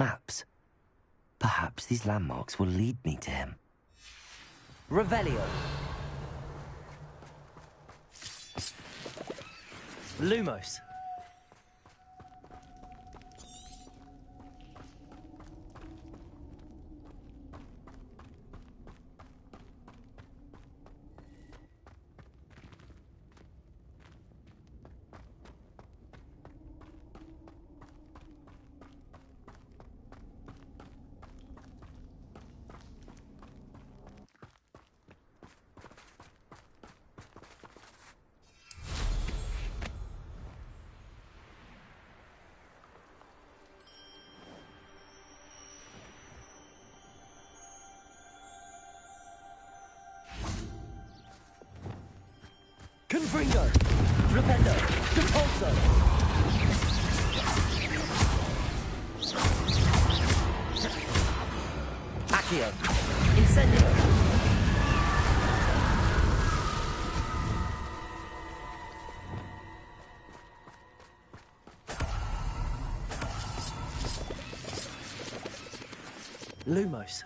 Maps. Perhaps these landmarks will lead me to him. Revelio. Lumos. Confringo! Rependo! Repulso! Accio! Incendio! Lumos.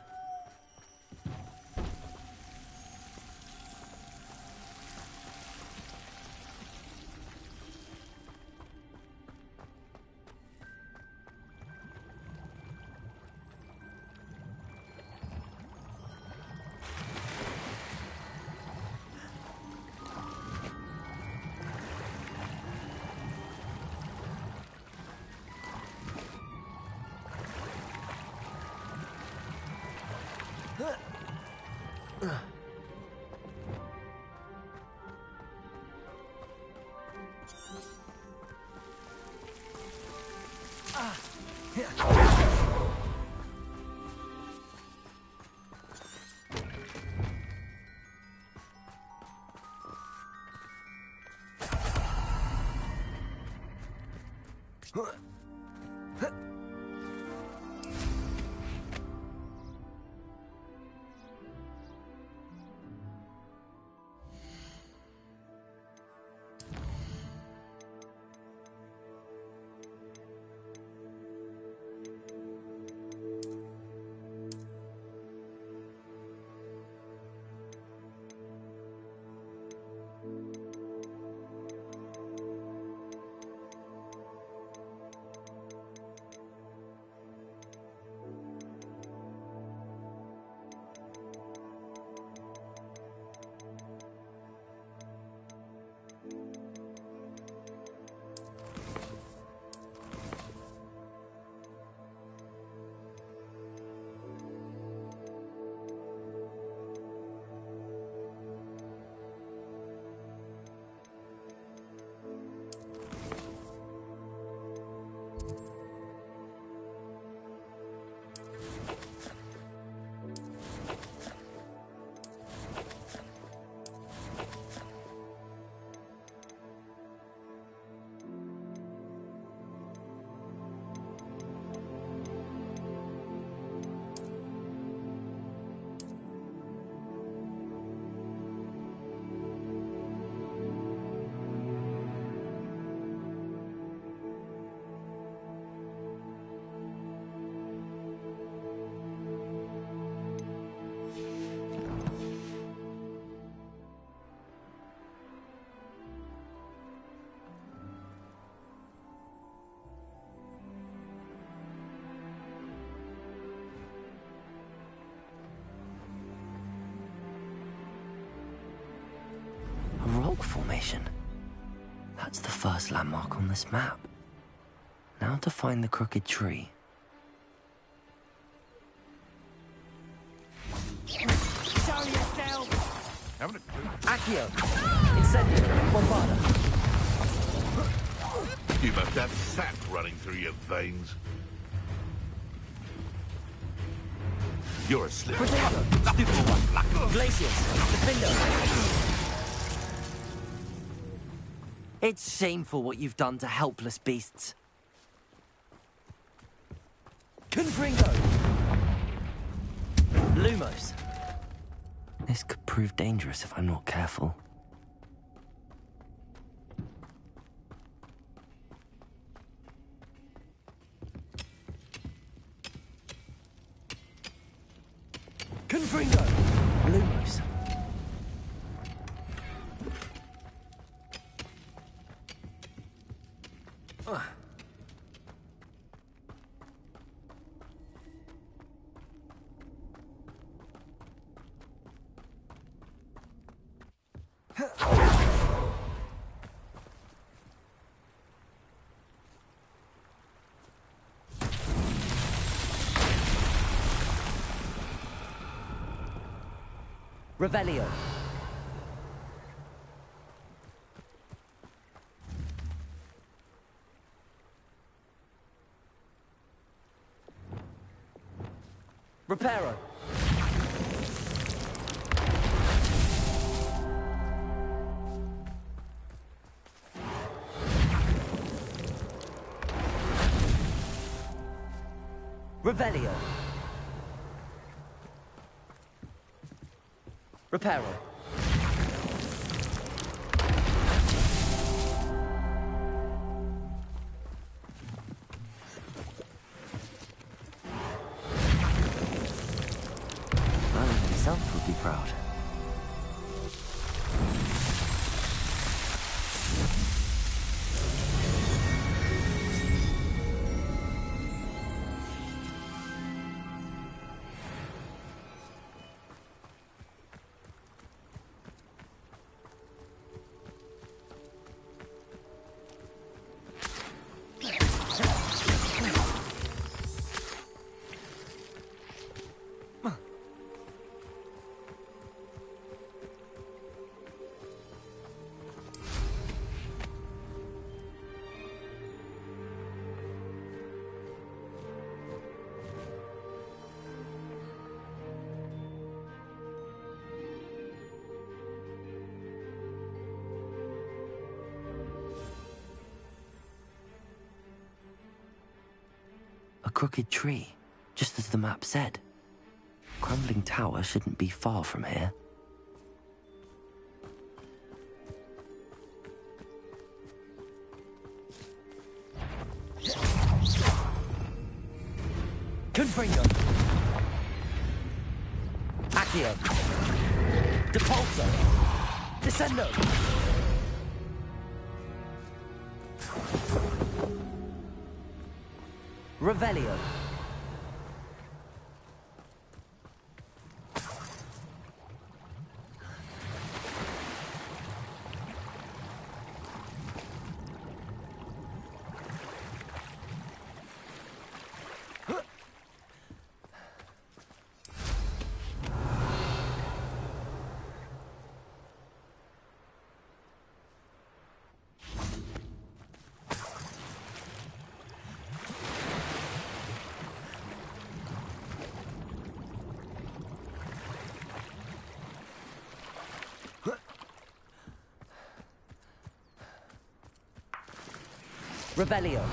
Rock formation. That's the first landmark on this map. Now to find the crooked tree. Show yourself! Haven't a clue. Accio! Incendio! Bombarda! You must have sap running through your veins. You're a slip. Protego! Stupid one! Glacius! Defendo! It's shameful what you've done to helpless beasts. Confringo! Lumos. This could prove dangerous if I'm not careful. Confringo! Lumos. Revelio. Reparo. Revelio. Reparo. Merlin himself would be proud. A crooked tree, just as the map said. Crumbling tower shouldn't be far from here. Confringo. Accio. Depulso. Descendo. Revelio. Revelio.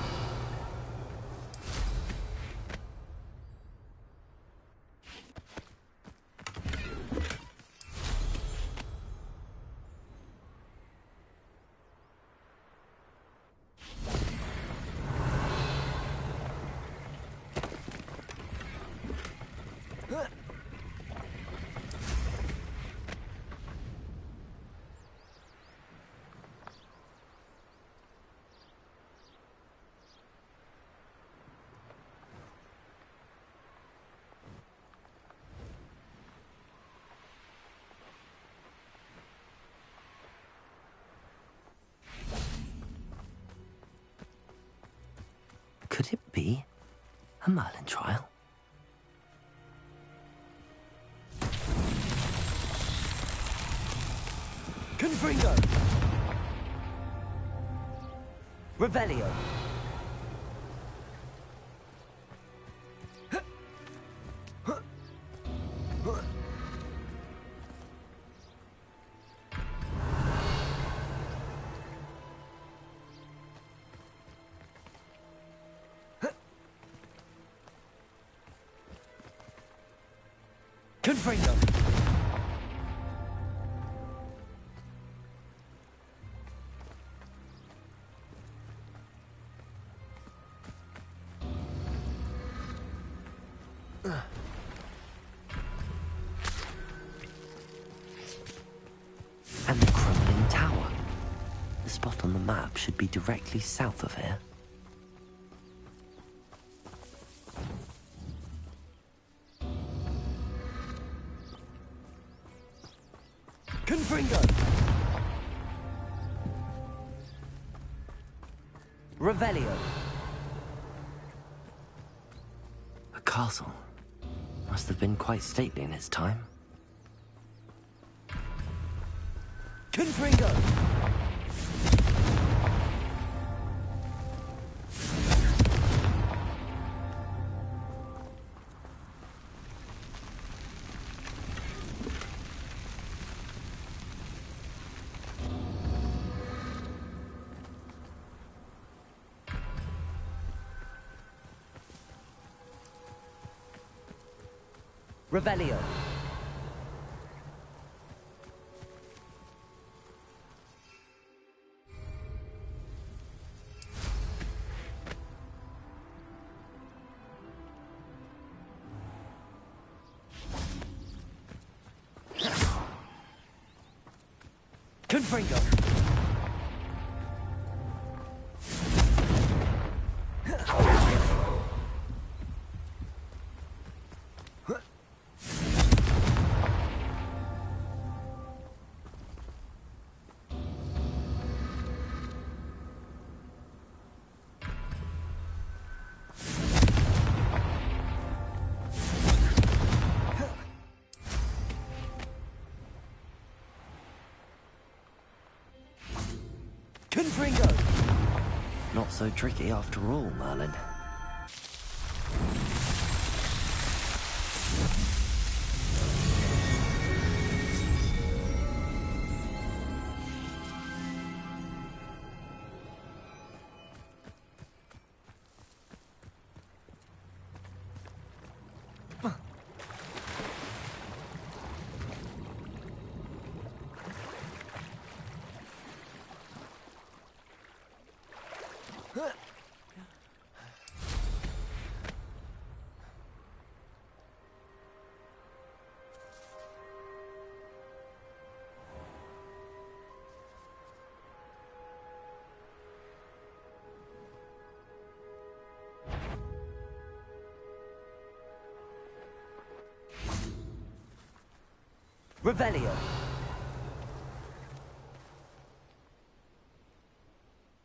Could it be a Merlin trial? Confringo. Revelio. Confringo. And the crumbling tower. The spot on the map should be directly south of here. Confringo! Revelio. A castle. Must have been quite stately in its time. Confringo! Revelio. Confringo. Confringo! Not so tricky after all, Merlin. Revelio.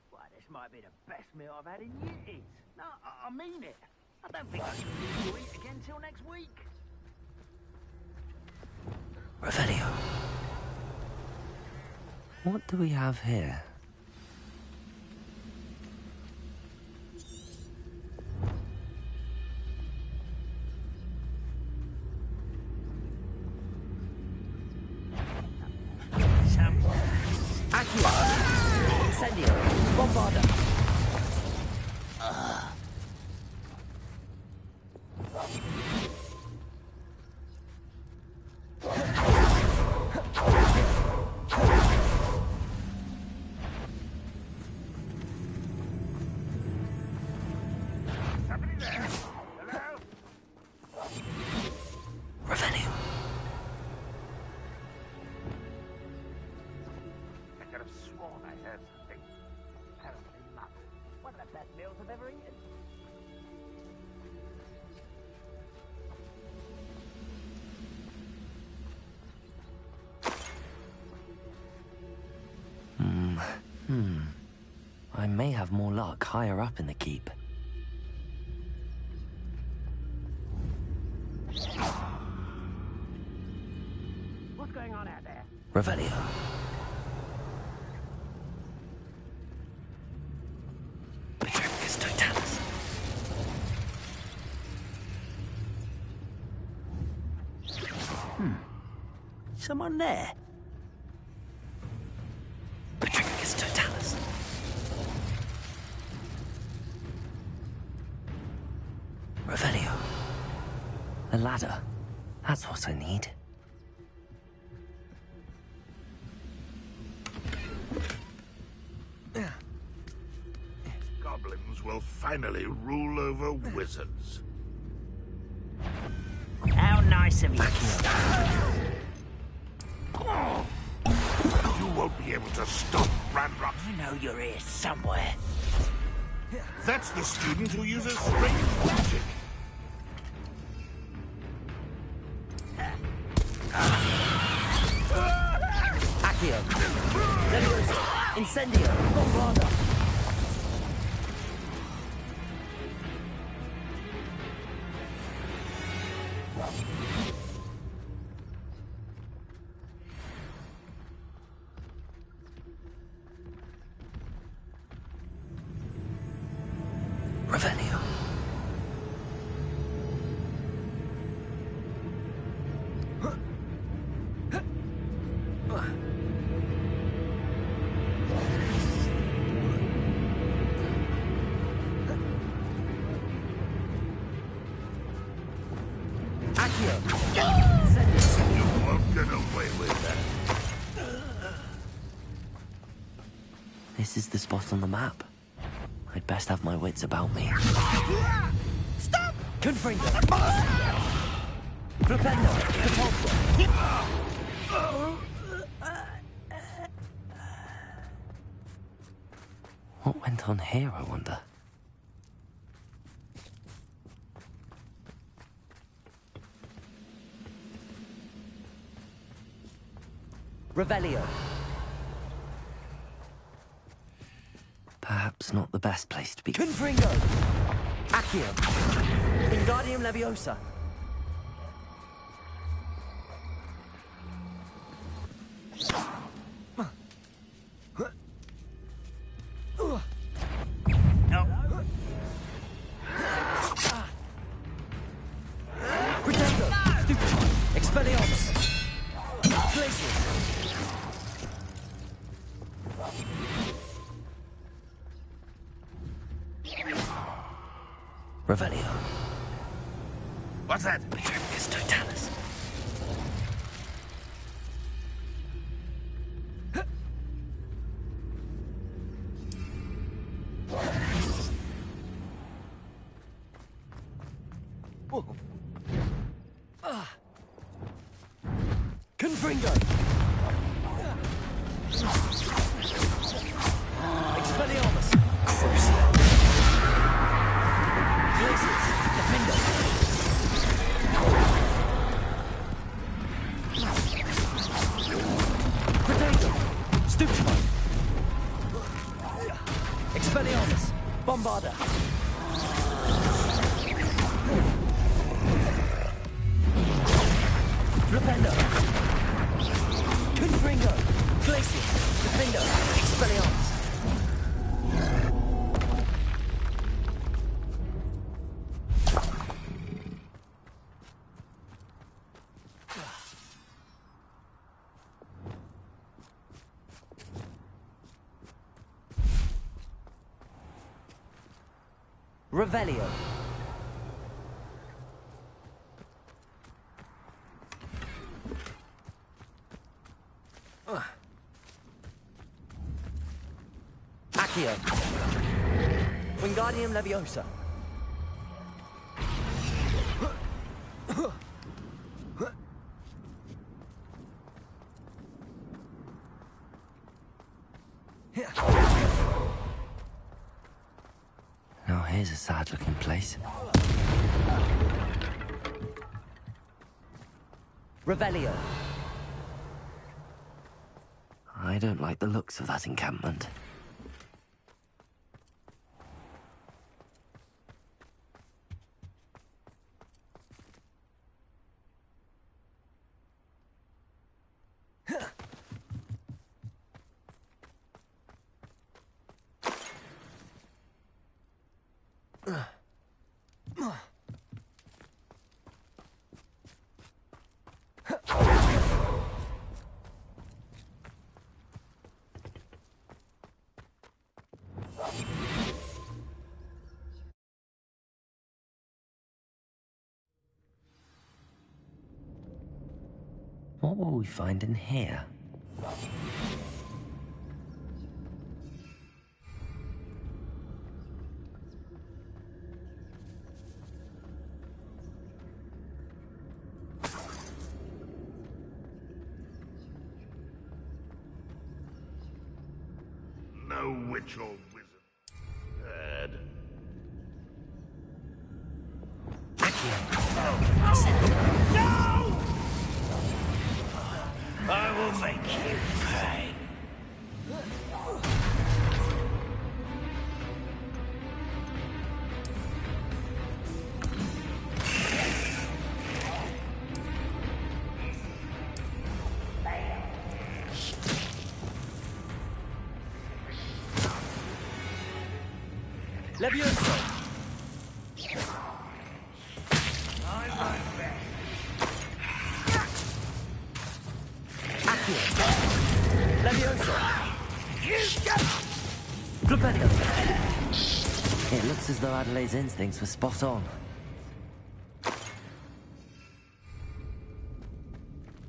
Why, this might be the best meal I've had in years. No, I mean it. I don't think I can leave to eat again till next week. Revelio. What do we have here? Incendio. Bombarda. Somebody there? Hello? Revelio. I could have sworn I heard something. Apparently not. One of the best meals I've ever eaten. I may have more luck higher up in the keep. What's going on out there? Revelio. Petricus totalis. Someone there? Petricus totalis. Revelio. A ladder. That's what I need. Goblins will finally rule over wizards. How nice of you. You won't be able to stop Ranrock. I know you're here somewhere. That's the student who uses strange magic. Accio. Leviosa. Incendio. Bombarda. Revelio. Accio. You won't get away with that. This is the spot on the map. I'd best have my wits about me. Stop! Confringo. Flipendo. Repulsor. What went on here, I wonder? Revelio. Perhaps not the best place to be. Confringo. Accio. Wingardium Leviosa. Pretendo. Stupefy. Expelliarmus. Glacius. Revelio. What's that? It's Totalis. Confringo. Expelliarmus. Glacius. Defendo. Pretendo. Stupefy. Expelliarmus. Bombarda. Flipendo. Confringo. Glacius. Defendo. Expelliarmus. Revelio. Accio. Wingardium Leviosa. Now here's a sad-looking place. Revelio. I don't like the looks of that encampment. What will we find in here? no witch or wizard. Bad. No! I will make you pay. Levioso! Accio! Levioso! Glupendo! It looks as though Adelaide's instincts were spot on.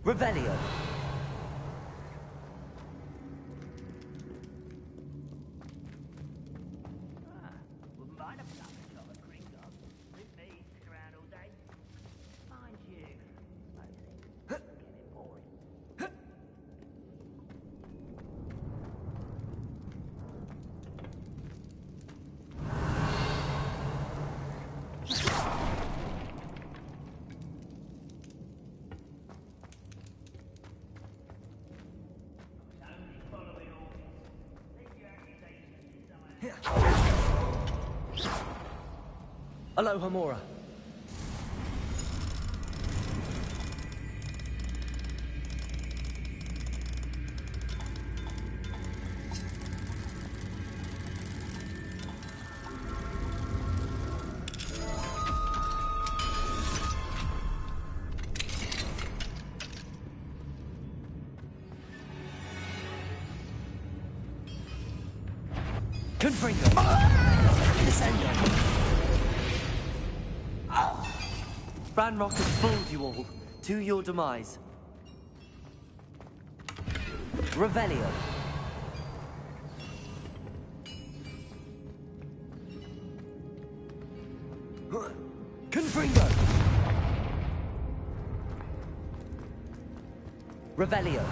Revelio! Wouldn't mind a plumbing job at Gringotts. Suit me, stick around all day. Mind you, mostly getting boring. Aloha Mora! Confringo! Descendo! Ranrock has fooled you all, to your demise. Revelio. Confringo. Revelio.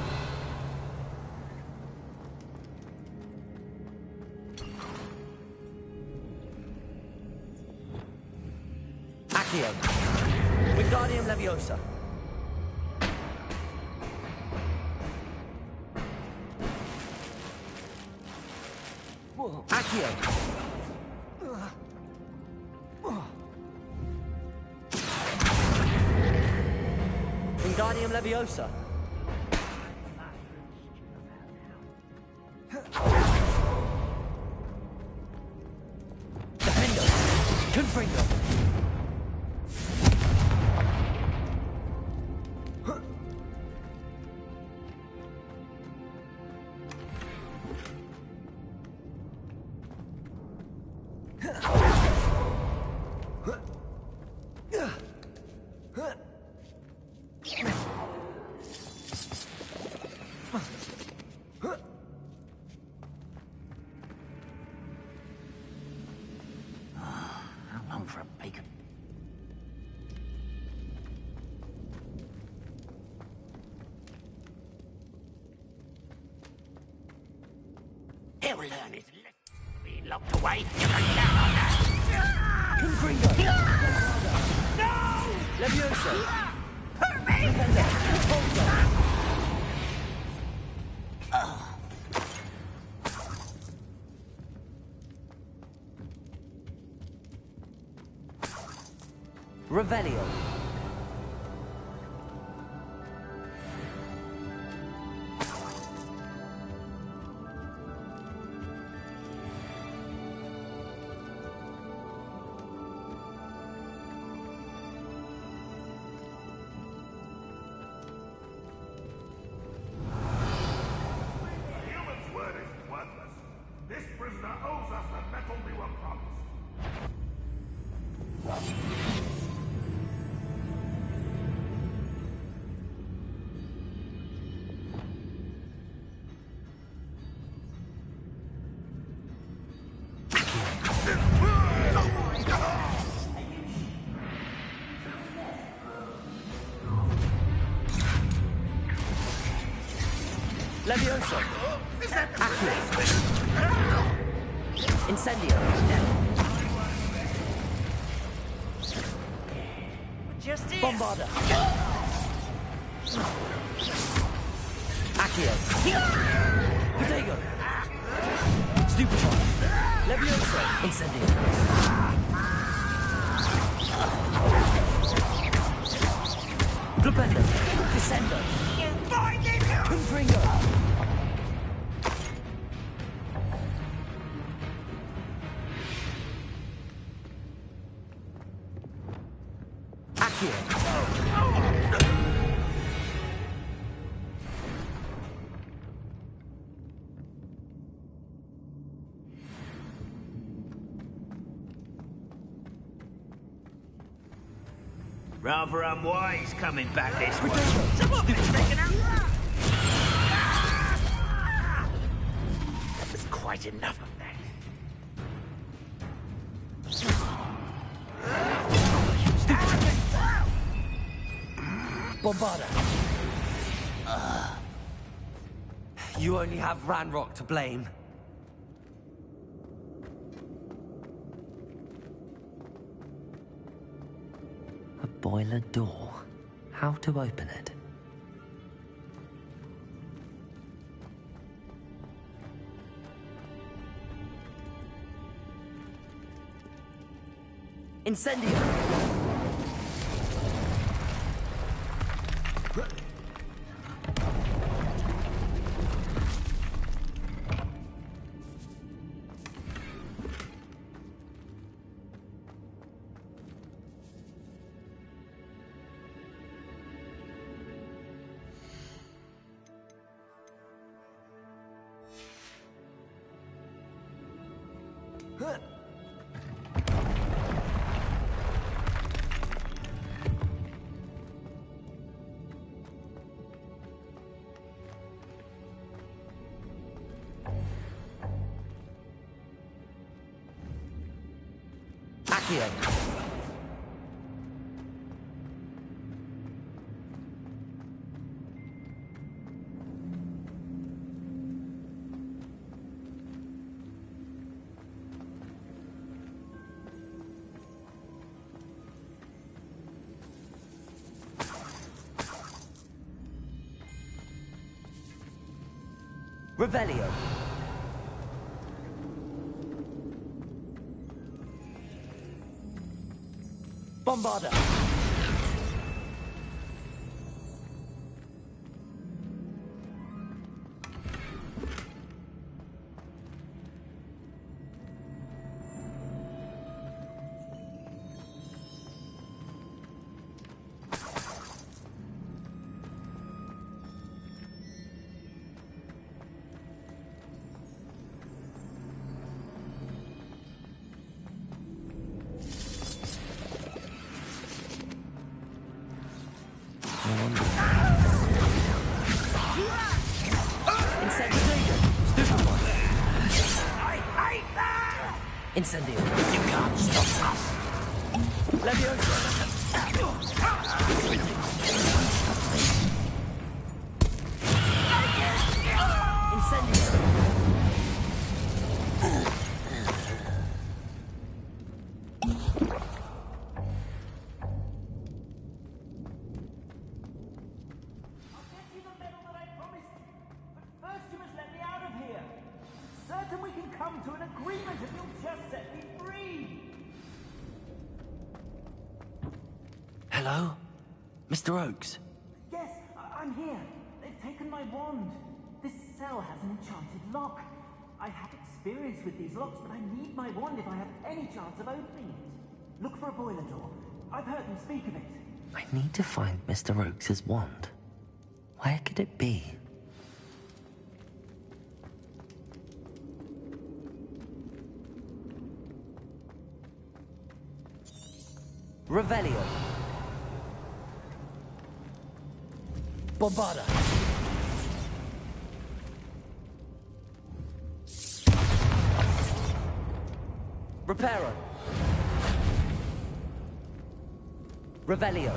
Accio. Wingardium Leviosa. Accio. Wingardium Leviosa. Defendo. Confringo. How long for a bacon? He'll learn his lesson. Being locked away, you can count on that. Confringo. No! Leviosa. Hurt me! Defendo. Repulso. Revelio. Human's word is worthless. This prisoner owes us the metal we were promised. Leviosa. Incendio. Just here. Bombarda. Accio. Protego. Stupefy. Levioso. Incendio. Flipendo. Descendo. Confringo. Accio. Rather unwise coming back this way. Someone been taken out. That was quite enough of that. Bombarda. You only have Ranrock to blame. A boiler door. How to open it? Incendio. Accio. Revelio. Bombarda. Incendio. You can't stop us. Leviosa. Incendio. Hello? Mr. Oakes? Yes, I'm here. They've taken my wand. This cell has an enchanted lock. I have experience with these locks, but I need my wand if I have any chance of opening it. Look for a boiler door. I've heard them speak of it. I need to find Mr. Oakes' wand. Where could it be? Revelio. Bombarda. Reparo. Revelio.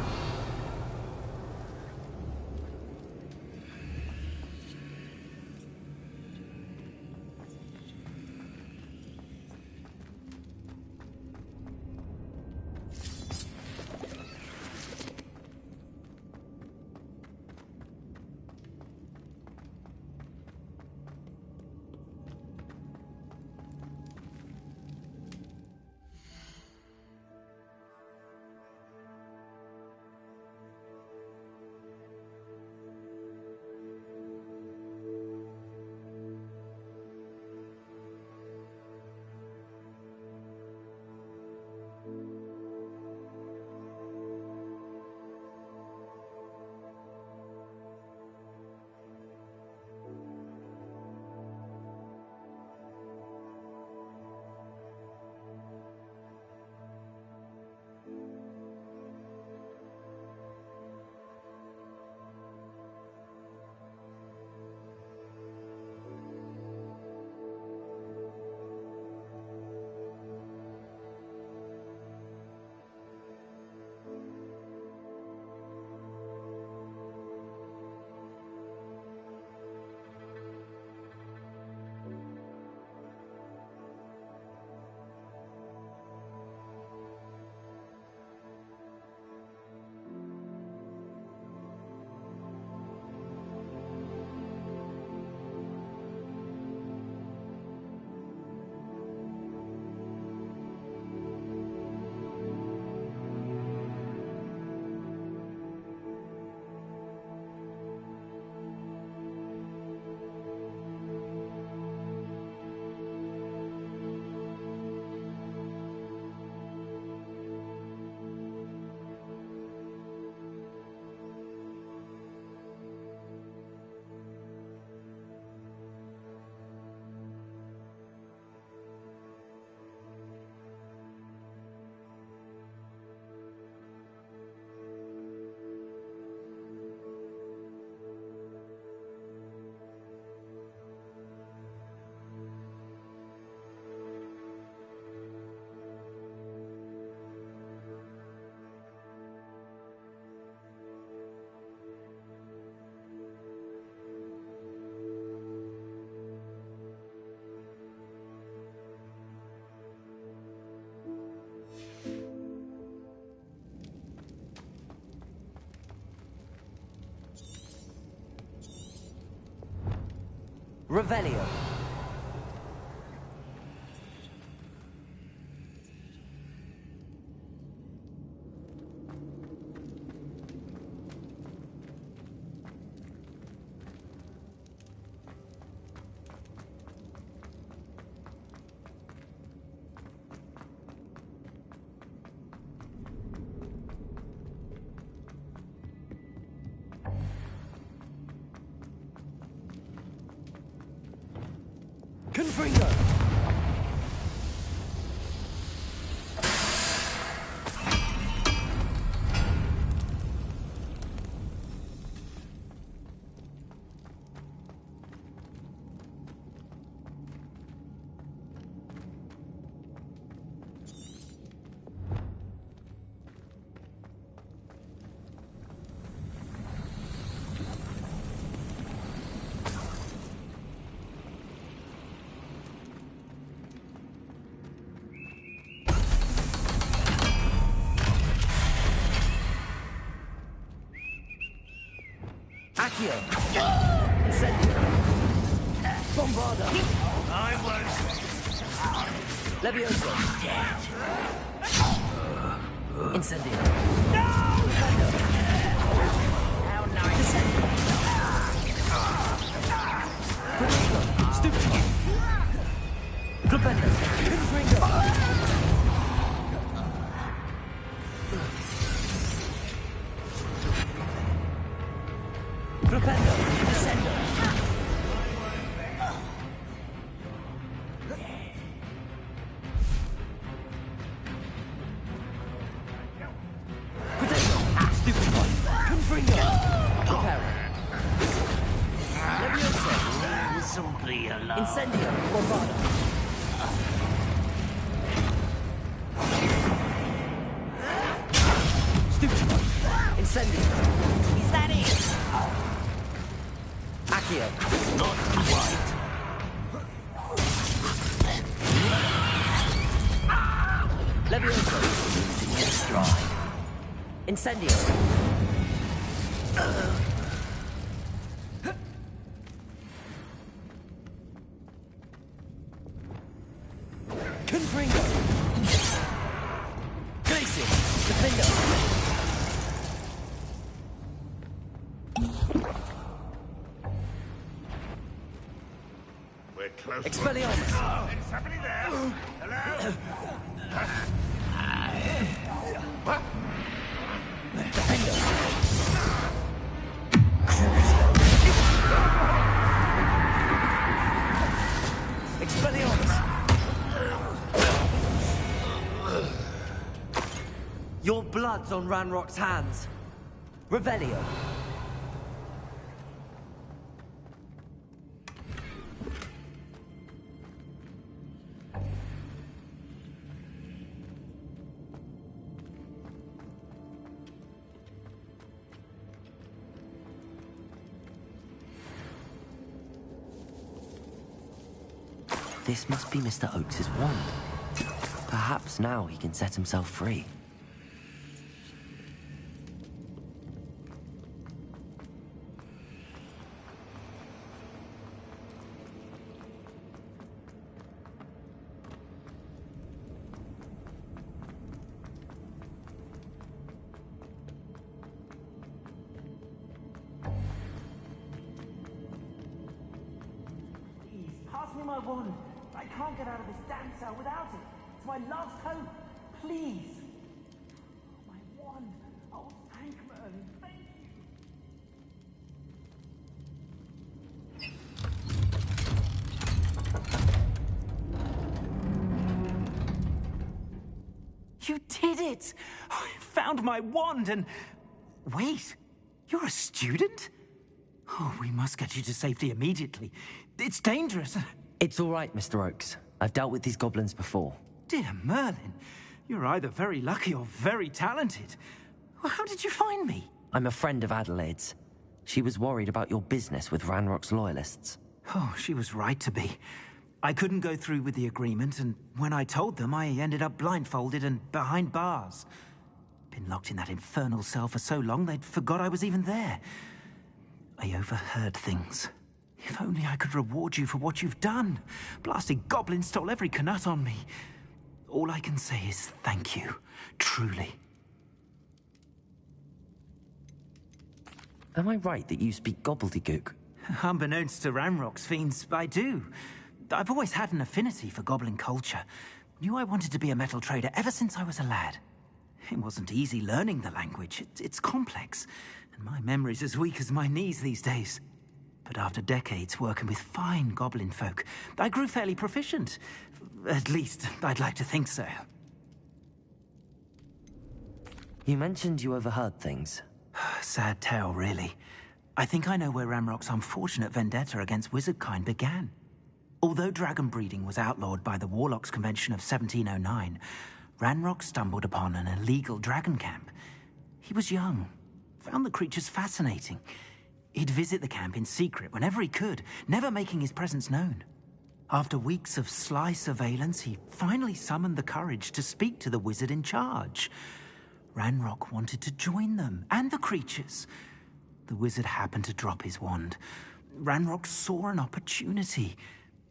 Revelio. Confringo! Accio! Incendio! Bombarda! I was Levioso! Incendio! Stupid! Flipendo! Confringo! Flipendo! Descendo! Potato! Stupid one! Confringo! Reparo! Levioso! This'll be alone. Incendio! Bombarda! Stupid one! Incendio! Is that it? Accio! Not quite. Levioso! Destroy. Incendio! Confringo! Glacier! Defendo! we're close. Expelliarmus! Is somebody there? Hello? What? Defendo! Expelliarmus! Your blood's on Ranrock's hands. Revelio. This must be Mr. Oakes's wand. Perhaps now he can set himself free. Please, pass me my wand. I can't get out of this damn cell without it. It's my last hope. Please. My wand. Oh, thank Merlin. Thank you. You did it! I found my wand and... Wait, you're a student? Oh, we must get you to safety immediately. It's dangerous. It's all right, Mr. Oakes. I've dealt with these goblins before. Dear Merlin, you're either very lucky or very talented. Well, how did you find me? I'm a friend of Adelaide's. She was worried about your business with Ranrock's loyalists. Oh, she was right to be. I couldn't go through with the agreement, and when I told them, I ended up blindfolded and behind bars. Been locked in that infernal cell for so long, they'd forgot I was even there. I overheard things. If only I could reward you for what you've done. Blasted goblin stole every Knut on me. All I can say is thank you, truly. Am I right that you speak gobbledygook? Unbeknownst to Ranrock's fiends, I do. I've always had an affinity for goblin culture. Knew I wanted to be a metal trader ever since I was a lad. It wasn't easy learning the language. It's complex, and my memory's as weak as my knees these days. But after decades working with fine goblin folk, I grew fairly proficient. At least, I'd like to think so. You mentioned you overheard things. Sad tale, really. I think I know where Ramrock's unfortunate vendetta against wizardkind began. Although dragon breeding was outlawed by the Warlocks Convention of 1709, Ranrock stumbled upon an illegal dragon camp. He was young, found the creatures fascinating. He'd visit the camp in secret whenever he could, never making his presence known. After weeks of sly surveillance, he finally summoned the courage to speak to the wizard in charge. Ranrock wanted to join them, and the creatures. The wizard happened to drop his wand. Ranrock saw an opportunity.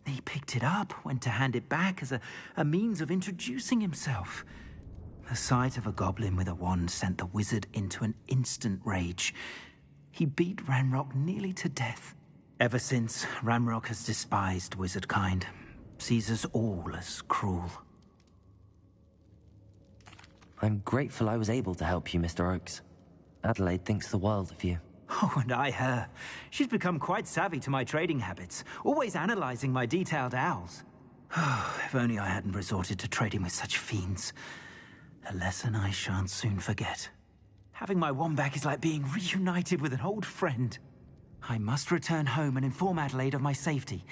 He picked it up, went to hand it back as a means of introducing himself. The sight of a goblin with a wand sent the wizard into an instant rage. He beat Ranrock nearly to death. Ever since, Ranrock has despised wizardkind, sees us all as cruel. I'm grateful I was able to help you, Mr. Oakes. Adelaide thinks the world of you. Oh, and I her. She's become quite savvy to my trading habits, always analyzing my detailed owls. If only I hadn't resorted to trading with such fiends. A lesson I shan't soon forget. Having my wand back is like being reunited with an old friend. I must return home and inform Adelaide of my safety.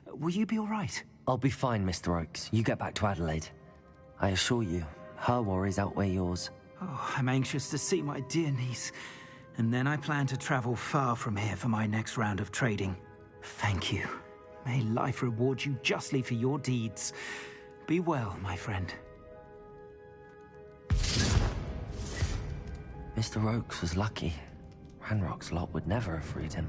Will you be all right? I'll be fine, Mr. Oakes. You get back to Adelaide. I assure you, her worries outweigh yours. Oh, I'm anxious to see my dear niece. And then I plan to travel far from here for my next round of trading. Thank you. May life reward you justly for your deeds. Be well, my friend. Mr. Oakes was lucky. Ranrock's lot would never have freed him.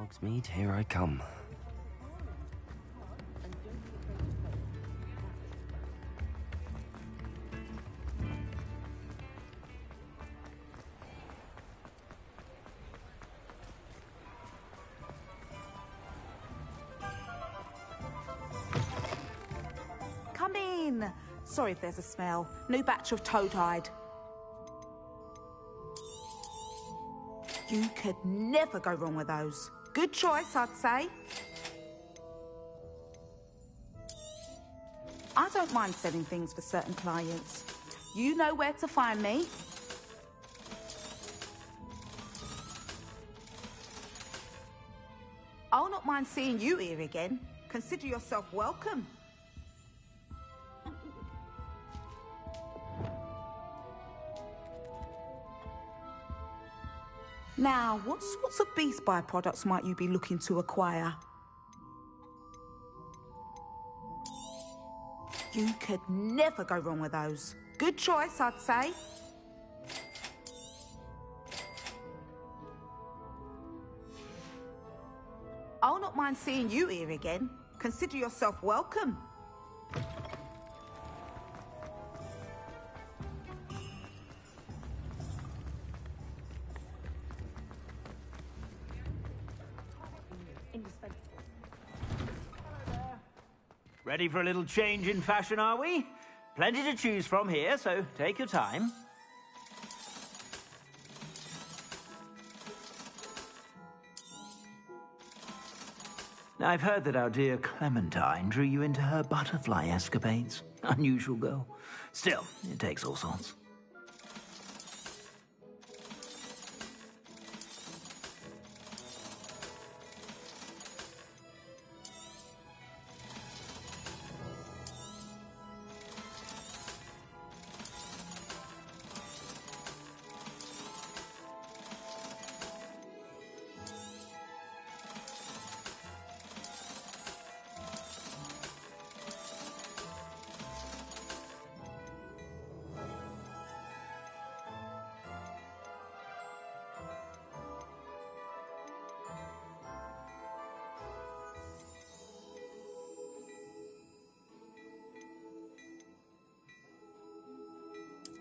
Hogsmeade, here I come. Come in. Sorry if there's a smell. New batch of toad-hide. You could never go wrong with those. Good choice, I'd say. I don't mind selling things for certain clients. You know where to find me. I'll not mind seeing you here again. Consider yourself welcome. Now, what sorts of beast byproducts might you be looking to acquire? You could never go wrong with those. Good choice, I'd say. I'll not mind seeing you here again. Consider yourself welcome. Ready for a little change in fashion, are we? Plenty to choose from here, so take your time. Now, I've heard that our dear Clementine drew you into her butterfly escapades. Unusual girl. Still, it takes all sorts.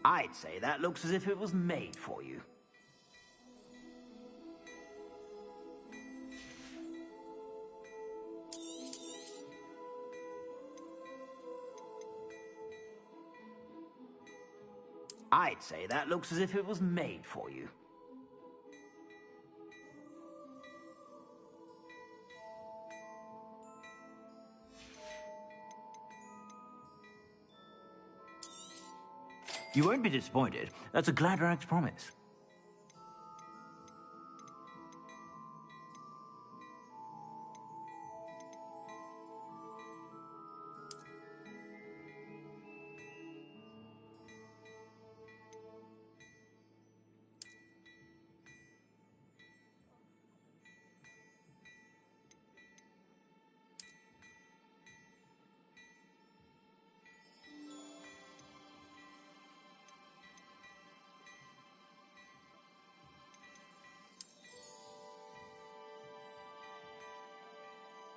I'd say that looks as if it was made for you. I'd say that looks as if it was made for you. You won't be disappointed. That's a Gladrag's promise.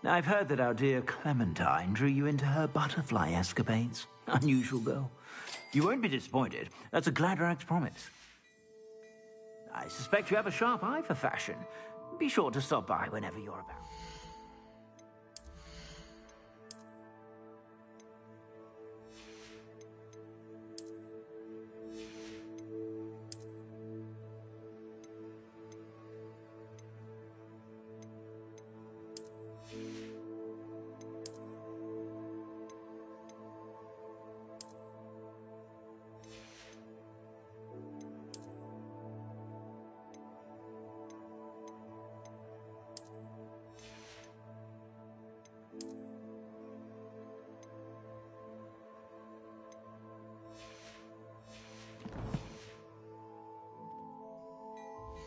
Now, I've heard that our dear Clementine drew you into her butterfly escapades. Unusual girl. You won't be disappointed. That's a Gladrag's promise. I suspect you have a sharp eye for fashion. Be sure to stop by whenever you're about.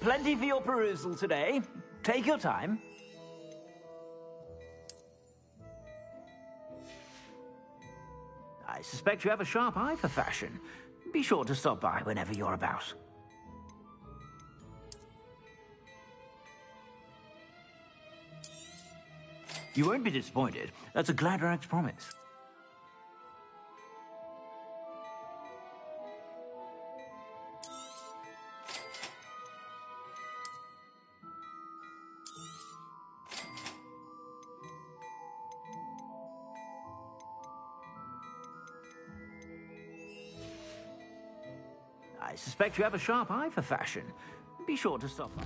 Plenty for your perusal today. Take your time. I suspect you have a sharp eye for fashion. Be sure to stop by whenever you're about. You won't be disappointed. That's a Gladrag's promise. I suspect you have a sharp eye for fashion. Be sure to stop by.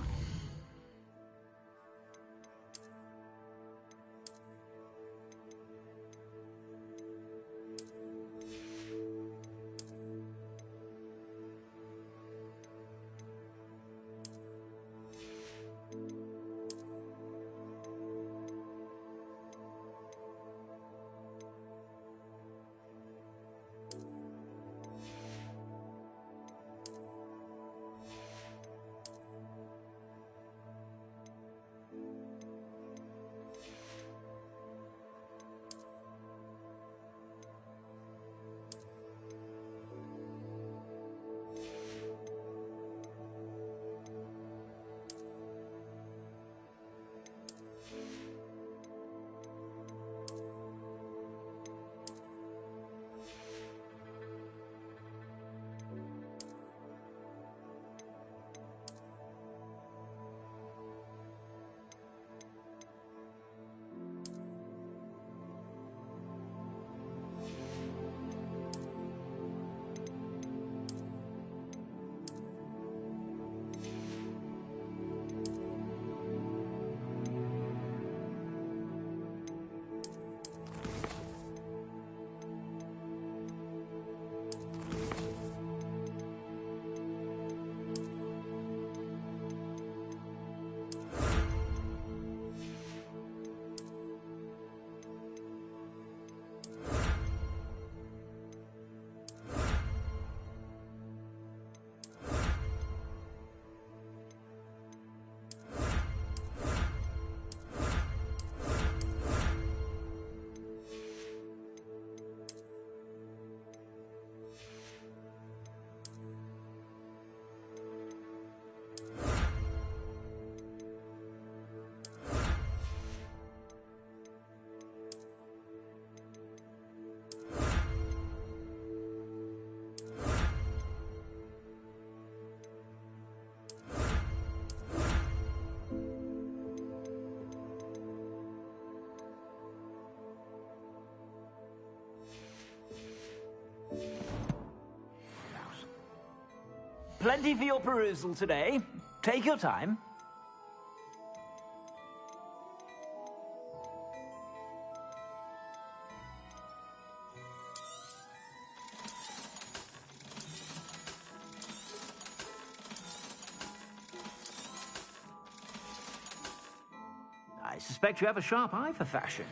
Plenty for your perusal today. Take your time. I suspect you have a sharp eye for fashion.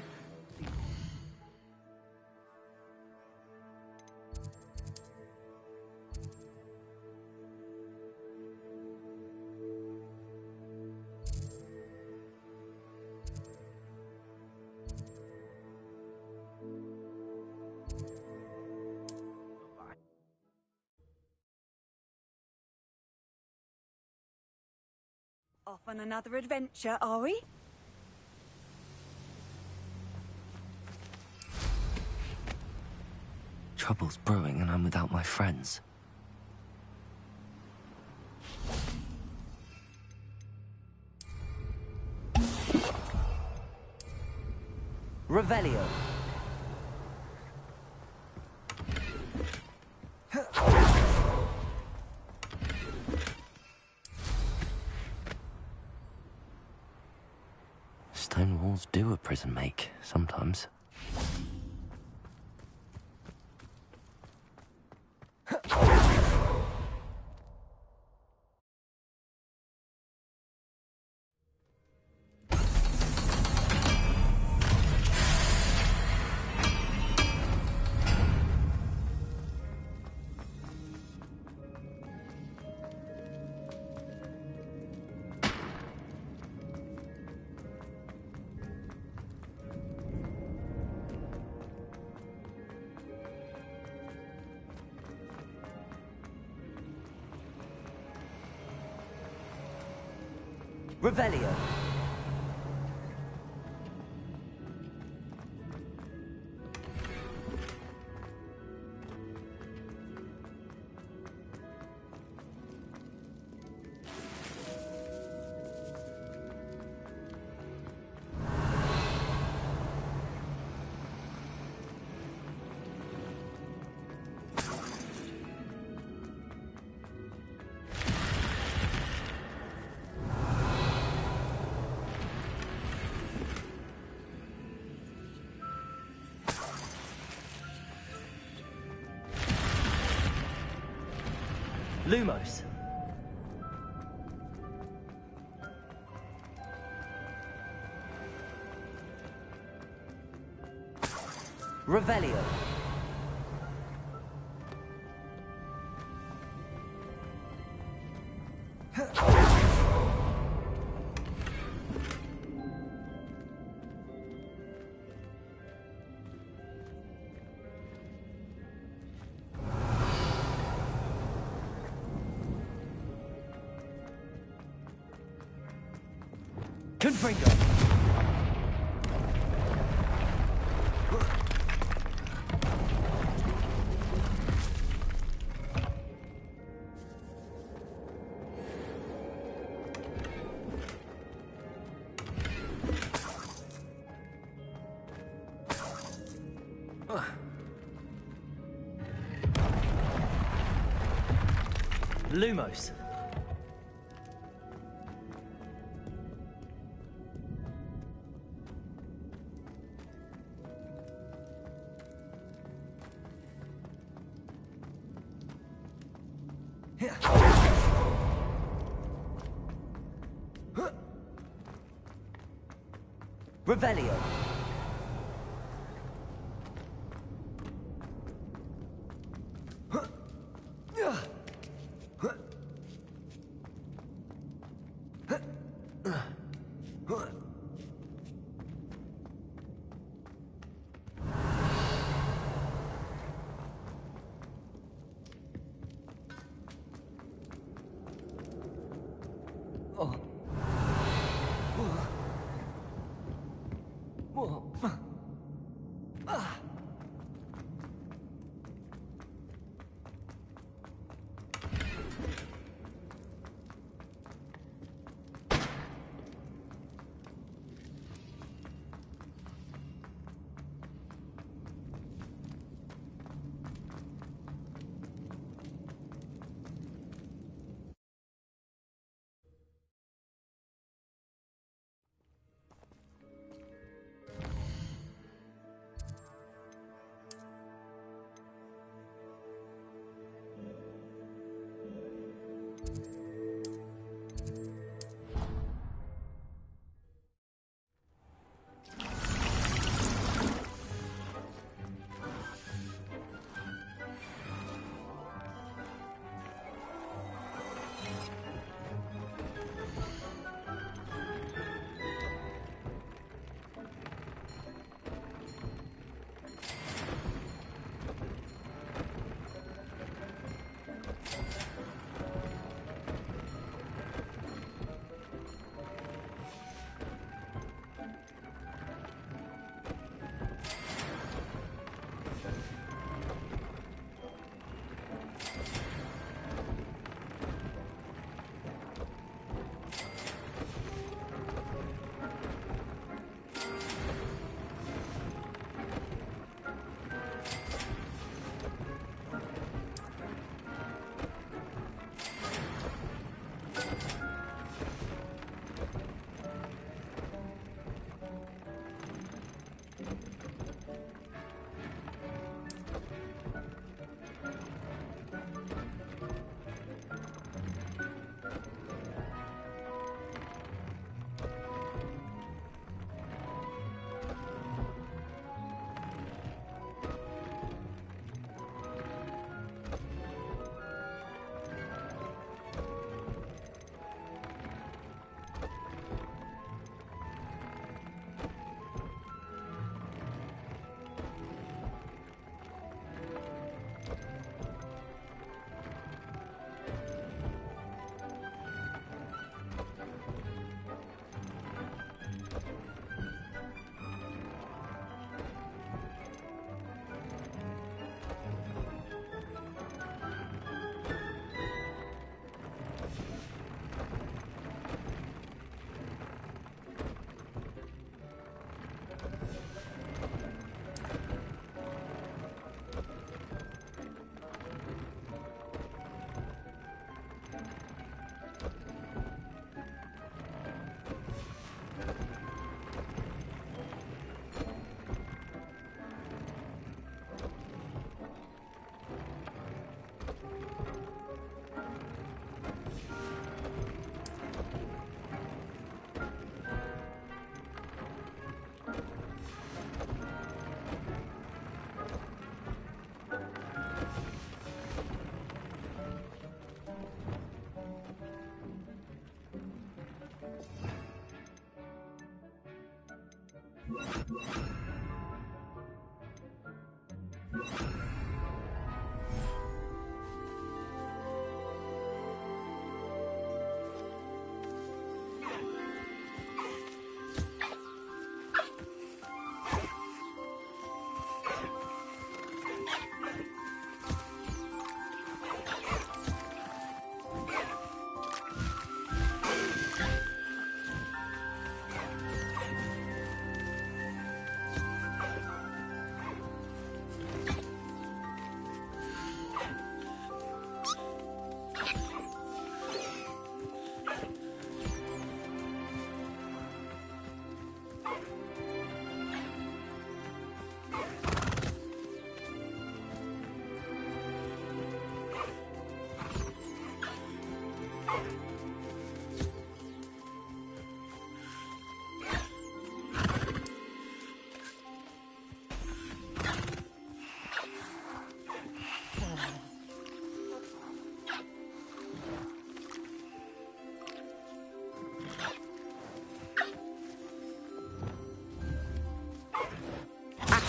Off on another adventure, are we? Trouble's brewing and I'm without my friends. Revelio. Stone walls do a prison make, sometimes. Revelio. Lumos. Revelio. Confringo. Lumos. Revelio.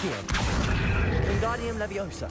Accio. Wingardium Leviosa.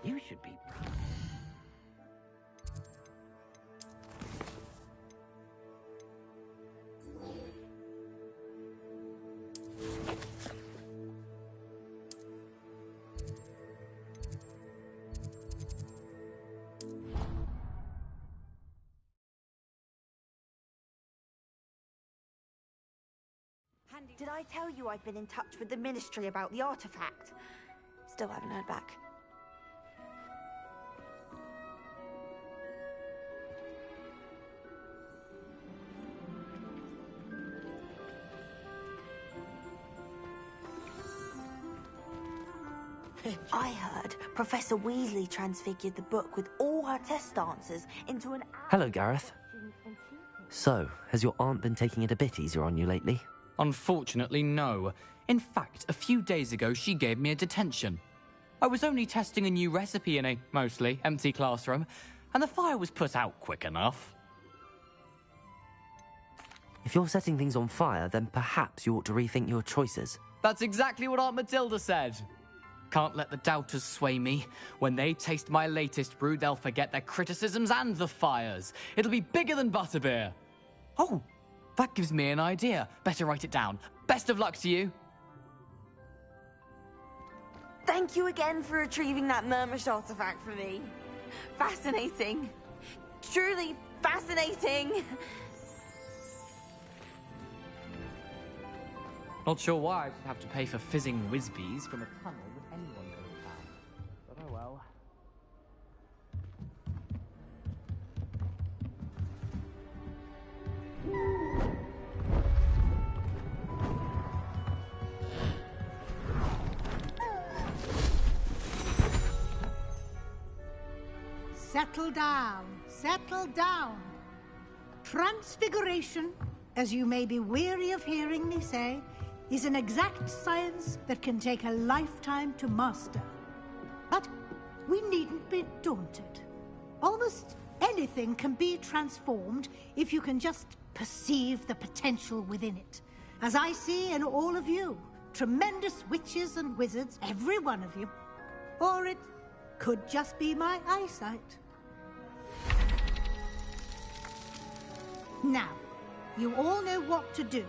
You should be proud. Did I tell you I've been in touch with the Ministry about the artifact? Still haven't heard back. I heard Professor Weasley transfigured the book with all her test answers into an... Hello, Gareth. So, has your aunt been taking it a bit easier on you lately? Unfortunately, no. In fact, a few days ago, she gave me a detention. I was only testing a new recipe in a mostly empty classroom, and the fire was put out quick enough. If you're setting things on fire, then perhaps you ought to rethink your choices. That's exactly what Aunt Matilda said. Can't let the doubters sway me. When they taste my latest brew, they'll forget their criticisms and the fires. It'll be bigger than butterbeer. Oh, that gives me an idea. Better write it down. Best of luck to you. Thank you again for retrieving that Murmish artifact for me. Fascinating. Truly fascinating. Not sure why I should have to pay for fizzing whizbees from a tunnel with anyone going down. But oh well. Settle down, settle down. Transfiguration, as you may be weary of hearing me say, is an exact science that can take a lifetime to master. But we needn't be daunted. Almost anything can be transformed if you can just perceive the potential within it. As I see in all of you, tremendous witches and wizards, every one of you. Or it could just be my eyesight. Now, you all know what to do.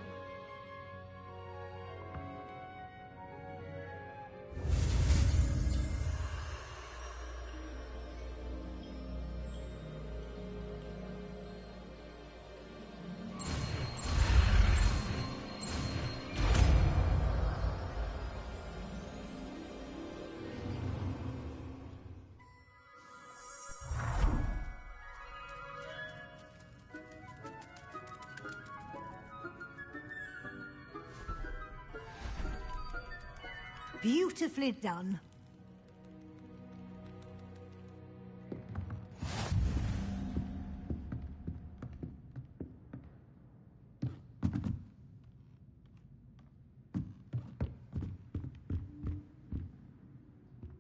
Beautifully done.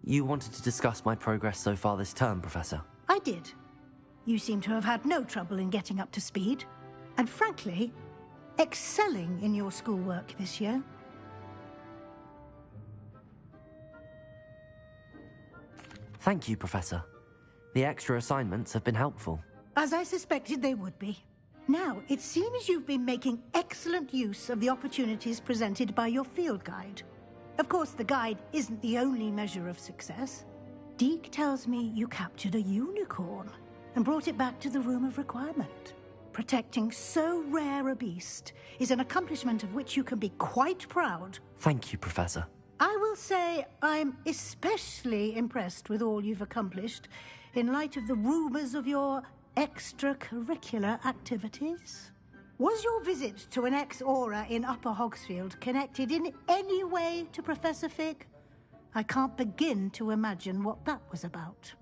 You wanted to discuss my progress so far this term, Professor? I did. You seem to have had no trouble in getting up to speed. And frankly, excelling in your schoolwork this year. Thank you, Professor. The extra assignments have been helpful. As I suspected they would be. Now, it seems you've been making excellent use of the opportunities presented by your field guide. Of course, the guide isn't the only measure of success. Deke tells me you captured a unicorn and brought it back to the Room of Requirement. Protecting so rare a beast is an accomplishment of which you can be quite proud. Thank you, Professor. I will say I'm especially impressed with all you've accomplished in light of the rumors of your extracurricular activities. Was your visit to an ex-aura in Upper Hogsfield connected in any way to Professor Fig? I can't begin to imagine what that was about.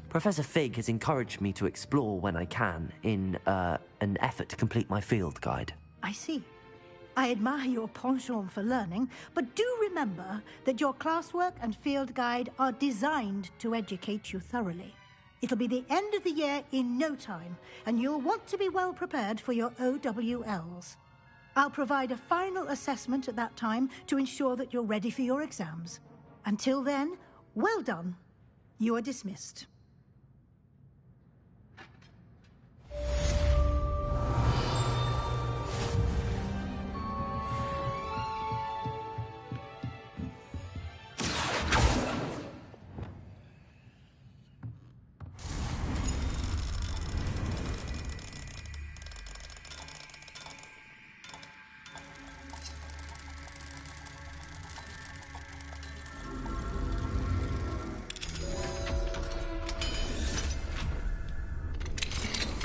Professor Fig has encouraged me to explore when I can in an effort to complete my field guide. I see. I admire your penchant for learning, but do remember that your classwork and field guide are designed to educate you thoroughly. It'll be the end of the year in no time, and you'll want to be well prepared for your OWLs. I'll provide a final assessment at that time to ensure that you're ready for your exams. Until then, well done. You are dismissed.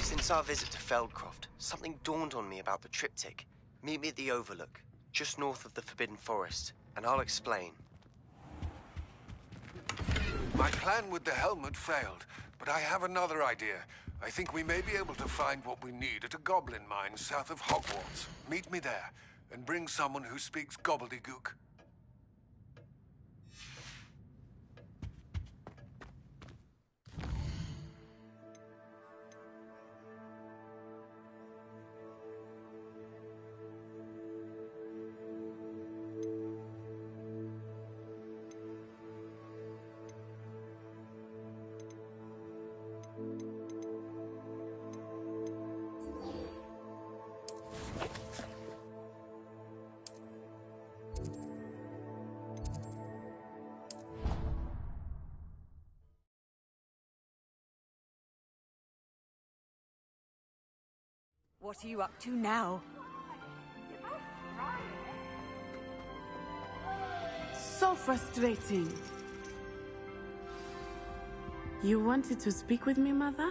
Since our visit to Feldcroft, something dawned on me about the triptych. Meet me at the Overlook, just north of the Forbidden Forest, and I'll explain. My plan with the helmet failed, but I have another idea. I think we may be able to find what we need at a goblin mine south of Hogwarts. Meet me there, and bring someone who speaks gobbledygook. What are you up to now? So frustrating. You wanted to speak with me, Mother?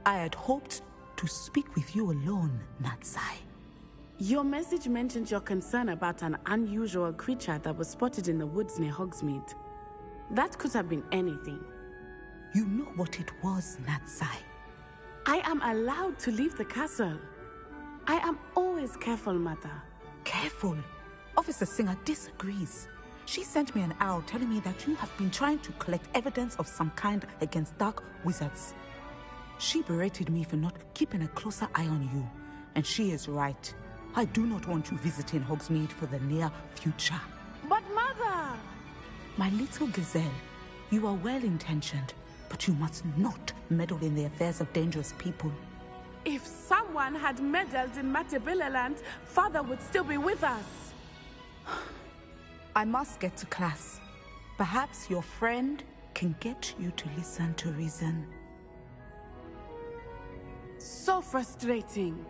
I had hoped to speak with you alone, Natsai. Your message mentioned your concern about an unusual creature that was spotted in the woods near Hogsmeade. That could have been anything. You know what it was, Natsai. I am allowed to leave the castle. I am always careful, Mother. Careful? Officer Singer disagrees. She sent me an owl telling me that you have been trying to collect evidence of some kind against dark wizards. She berated me for not keeping a closer eye on you, and she is right. I do not want you visiting Hogsmeade for the near future. But Mother! My little gazelle, you are well-intentioned, but you must not meddle in the affairs of dangerous people. If someone had meddled in Matabilaland, Father would still be with us. I must get to class. Perhaps your friend can get you to listen to reason. So frustrating.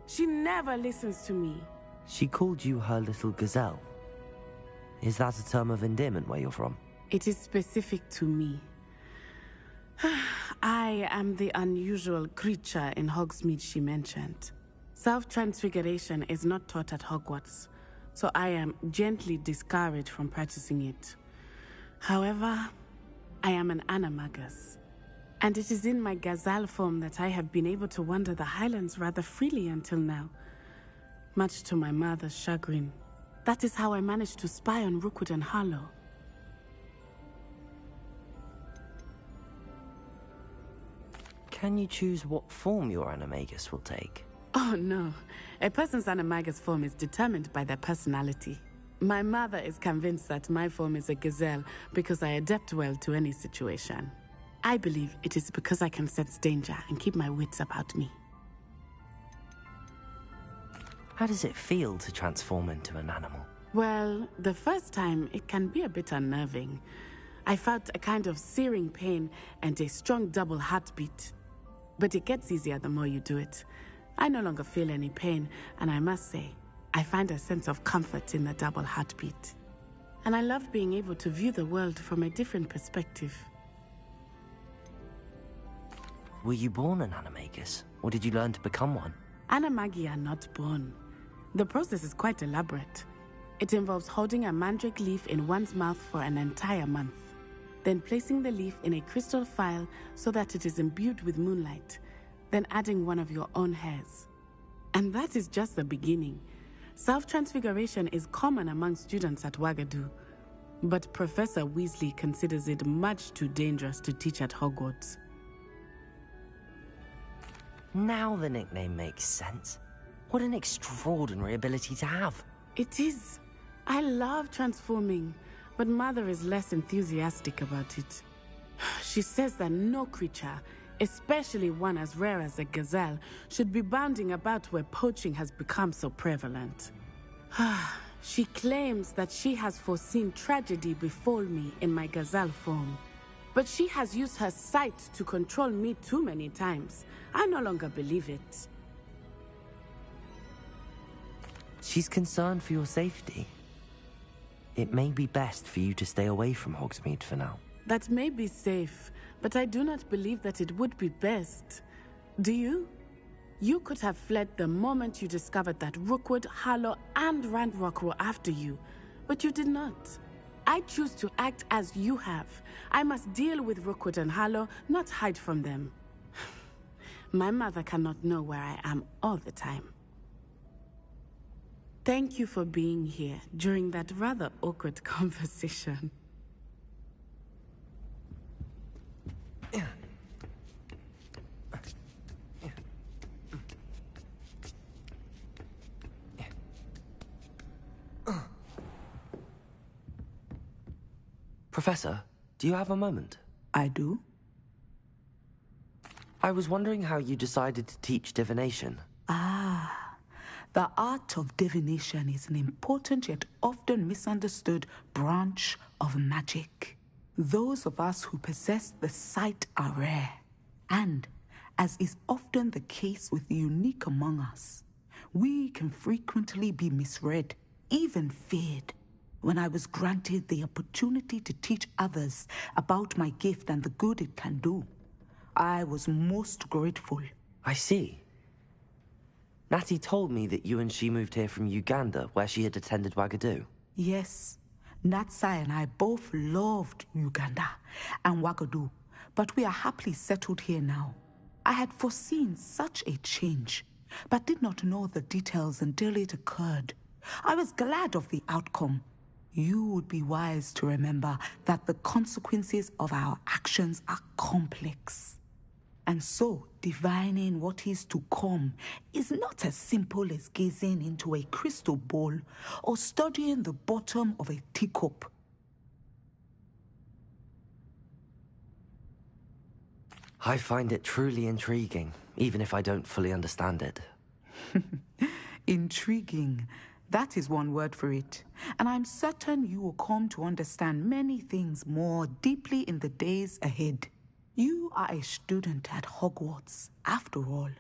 She never listens to me. She called you her little gazelle. Is that a term of endearment where you're from? It is specific to me. I am the unusual creature in Hogsmeade she mentioned. Self-transfiguration is not taught at Hogwarts, so I am gently discouraged from practicing it. However, I am an animagus, and it is in my gazelle form that I have been able to wander the Highlands rather freely until now, much to my mother's chagrin. That is how I managed to spy on Rookwood and Harlow. Can you choose what form your animagus will take? Oh no, a person's animagus form is determined by their personality. My mother is convinced that my form is a gazelle because I adapt well to any situation. I believe it is because I can sense danger and keep my wits about me. How does it feel to transform into an animal? Well, the first time it can be a bit unnerving. I felt a kind of searing pain and a strong double heartbeat. But it gets easier the more you do it. I no longer feel any pain, and I must say, I find a sense of comfort in the double heartbeat. And I love being able to view the world from a different perspective. Were you born an animagus, or did you learn to become one? Animagi are not born. The process is quite elaborate. It involves holding a mandrake leaf in one's mouth for an entire month, then placing the leaf in a crystal phial so that it is imbued with moonlight, then adding one of your own hairs. And that is just the beginning. Self-transfiguration is common among students at Wagadu, but Professor Weasley considers it much too dangerous to teach at Hogwarts. Now the nickname makes sense. What an extraordinary ability to have. It is. I love transforming, but Mother is less enthusiastic about it. She says that no creature, especially one as rare as a gazelle, should be bounding about where poaching has become so prevalent. She claims that she has foreseen tragedy befall me in my gazelle form. But she has used her sight to control me too many times. I no longer believe it. She's concerned for your safety. It may be best for you to stay away from Hogsmeade for now. That may be safe, but I do not believe that it would be best. Do you? You could have fled the moment you discovered that Rookwood, Harlow, and Ranrock were after you, but you did not. I choose to act as you have. I must deal with Rookwood and Harlow, not hide from them. My mother cannot know where I am all the time. Thank you for being here during that rather awkward conversation. Professor, do you have a moment? I do. I was wondering how you decided to teach divination. The art of divination is an important yet often misunderstood branch of magic. Those of us who possess the sight are rare, and as is often the case with the unique among us. We can frequently be misread, even feared. When I was granted the opportunity to teach others about my gift and the good it can do, I was most grateful. I see. Natty told me that you and she moved here from Uganda, where she had attended Wagadu. Yes, Natsai and I both loved Uganda and Wagadu, but we are happily settled here now. I had foreseen such a change, but did not know the details until it occurred. I was glad of the outcome. You would be wise to remember that the consequences of our actions are complex. And so, divining what is to come is not as simple as gazing into a crystal ball or studying the bottom of a teacup. I find it truly intriguing, even if I don't fully understand it. Intriguing. That is one word for it. And I'm certain you will come to understand many things more deeply in the days ahead. You are a student at Hogwarts, after all.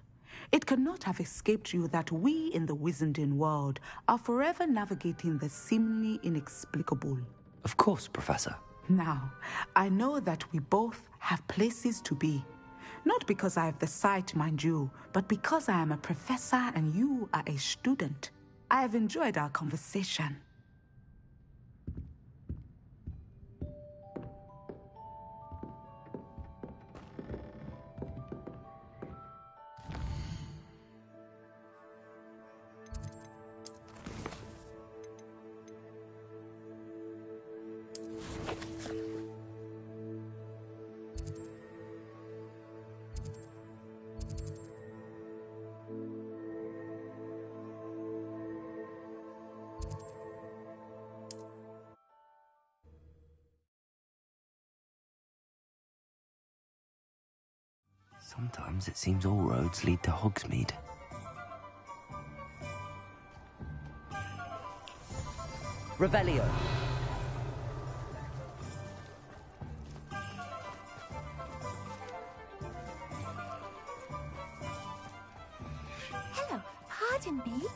It cannot have escaped you that we in the Wizarding world are forever navigating the seemingly inexplicable. Of course, Professor. Now, I know that we both have places to be. Not because I have the sight, mind you, but because I am a professor and you are a student. I have enjoyed our conversation. Sometimes it seems all roads lead to Hogsmeade. Revelio. Hello, pardon me.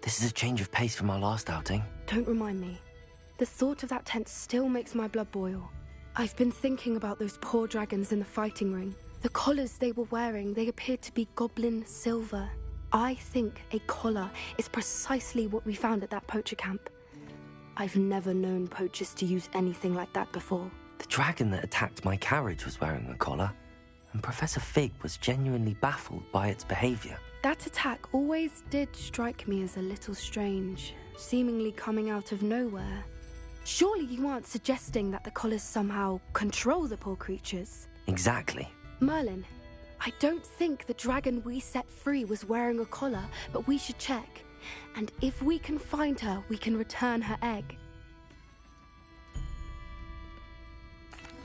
This is a change of pace from our last outing. Don't remind me. The thought of that tent still makes my blood boil. I've been thinking about those poor dragons in the fighting ring. The collars they were wearing, they appeared to be goblin silver. I think a collar is precisely what we found at that poacher camp. I've never known poachers to use anything like that before. The dragon that attacked my carriage was wearing a collar, and Professor Fig was genuinely baffled by its behavior. That attack always did strike me as a little strange, seemingly coming out of nowhere. Surely you aren't suggesting that the collars somehow control the poor creatures? Exactly. Merlin, I don't think the dragon we set free was wearing a collar, but we should check. And if we can find her, we can return her egg.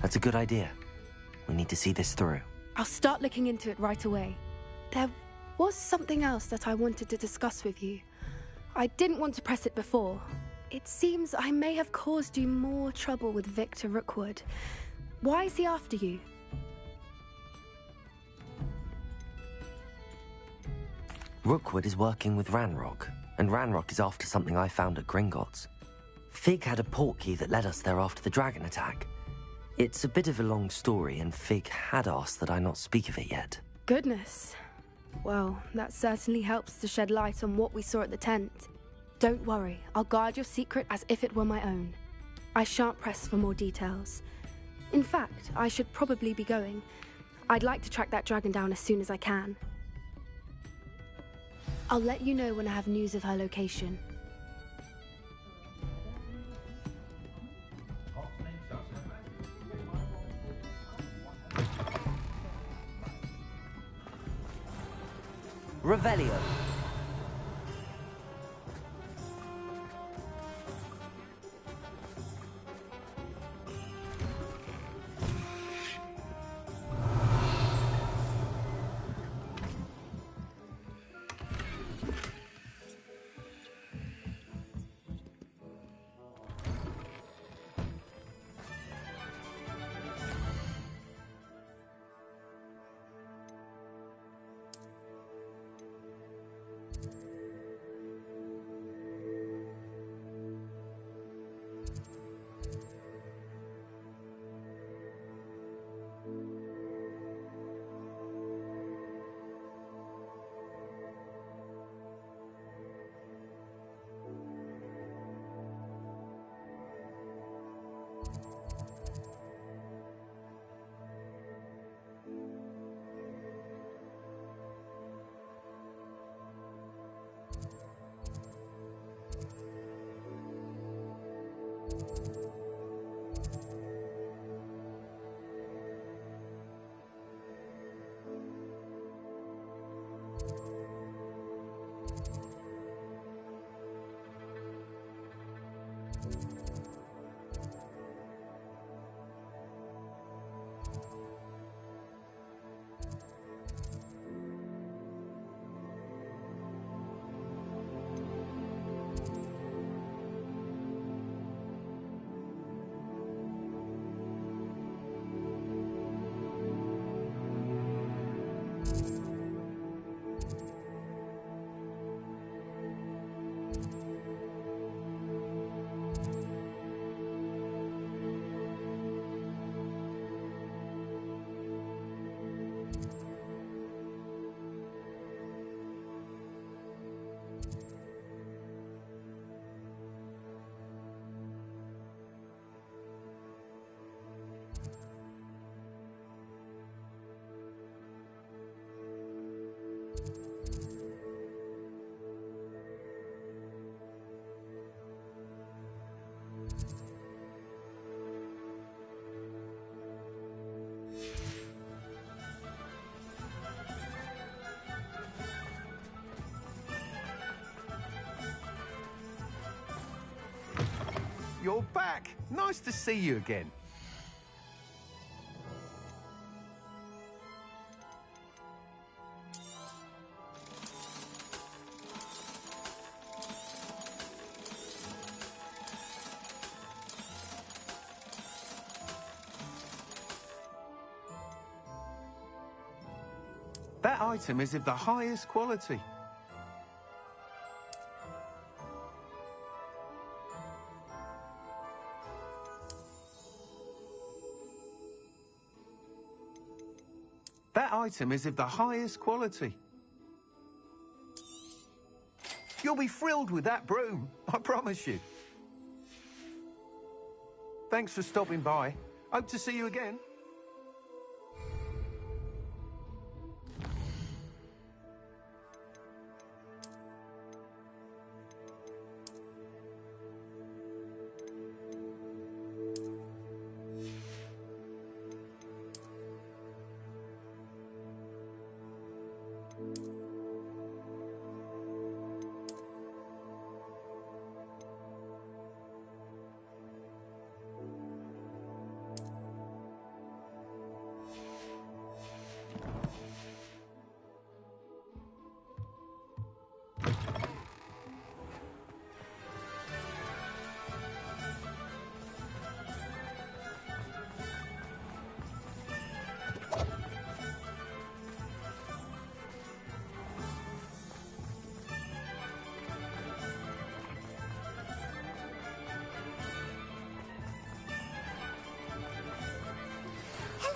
That's a good idea. We need to see this through. I'll start looking into it right away. There was something else that I wanted to discuss with you. I didn't want to press it before. It seems I may have caused you more trouble with Victor Rookwood. Why is he after you? Rookwood is working with Ranrock, and Ranrock is after something I found at Gringotts. Fig had a portkey that led us there after the dragon attack. It's a bit of a long story, and Fig had asked that I not speak of it yet. Goodness. Well, that certainly helps to shed light on what we saw at the tent. Don't worry, I'll guard your secret as if it were my own. I shan't press for more details. In fact, I should probably be going. I'd like to track that dragon down as soon as I can. I'll let you know when I have news of her location. Revelio. You're back. Nice to see you again. That item is of the highest quality. That item is of the highest quality. You'll be thrilled with that broom, I promise you. Thanks for stopping by. Hope to see you again.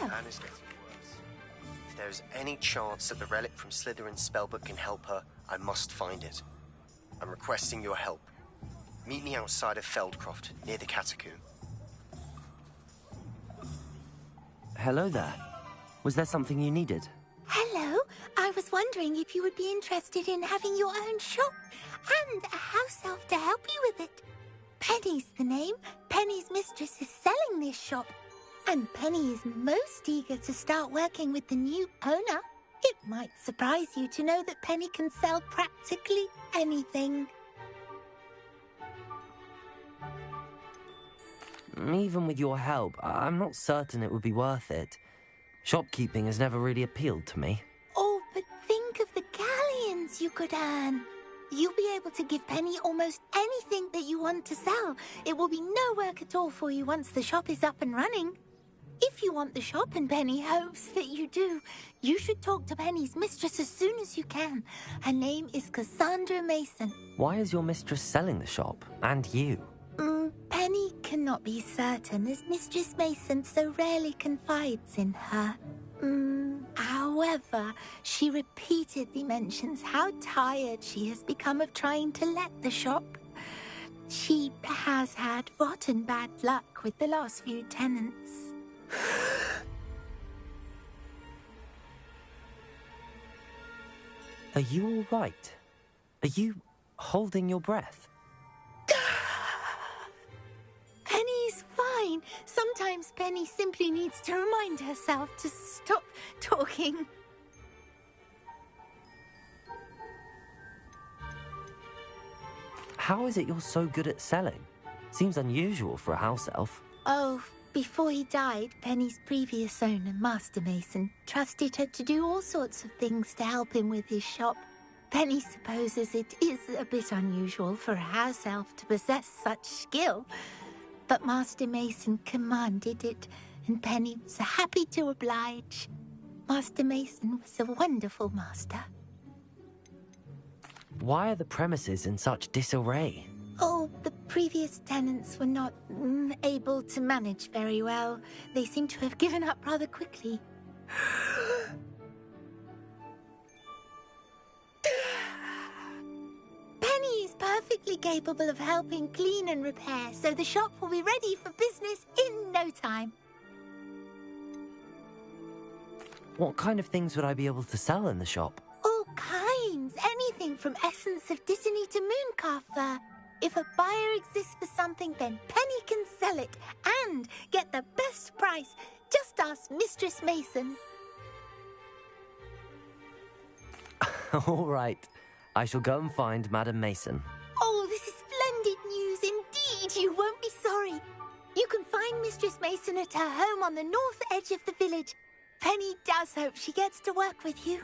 And it's getting worse. If there's any chance that the relic from Slytherin's spellbook can help her, I must find it. I'm requesting your help. Meet me outside of Feldcroft, near the catacomb. Hello there. Was there something you needed? Hello. I was wondering if you would be interested in having your own shop and a house elf to help you with it. Penny's the name. Penny's mistress is selling this shop. And Penny is most eager to start working with the new owner. It might surprise you to know that Penny can sell practically anything. Even with your help, I'm not certain it would be worth it. Shopkeeping has never really appealed to me. Oh, but think of the galleons you could earn. You'll be able to give Penny almost anything that you want to sell. It will be no work at all for you once the shop is up and running. If you want the shop, and Penny hopes that you do, you should talk to Penny's mistress as soon as you can. Her name is Cassandra Mason. Why is your mistress selling the shop? And you? Penny cannot be certain, as Mistress Mason so rarely confides in her. However, she repeatedly mentions how tired she has become of trying to let the shop. She has had rotten bad luck with the last few tenants. Are you all right? Are you holding your breath? Penny's fine. Sometimes Penny simply needs to remind herself to stop talking. How is it you're so good at selling? Seems unusual for a house elf. Oh, before he died, Penny's previous owner, Master Mason, trusted her to do all sorts of things to help him with his shop. Penny supposes it is a bit unusual for a house elf to possess such skill, but Master Mason commanded it, and Penny was happy to oblige. Master Mason was a wonderful master. Why are the premises in such disarray? Oh, the previous tenants were not able to manage very well. They seem to have given up rather quickly. Penny is perfectly capable of helping clean and repair, so the shop will be ready for business in no time. What kind of things would I be able to sell in the shop? All kinds. Anything from essence of Disney to mooncalf fur. If a buyer exists for something, then Penny can sell it and get the best price. Just ask Mistress Mason. All right. I shall go and find Madam Mason. Oh, this is splendid news indeed. You won't be sorry. You can find Mistress Mason at her home on the north edge of the village. Penny does hope she gets to work with you.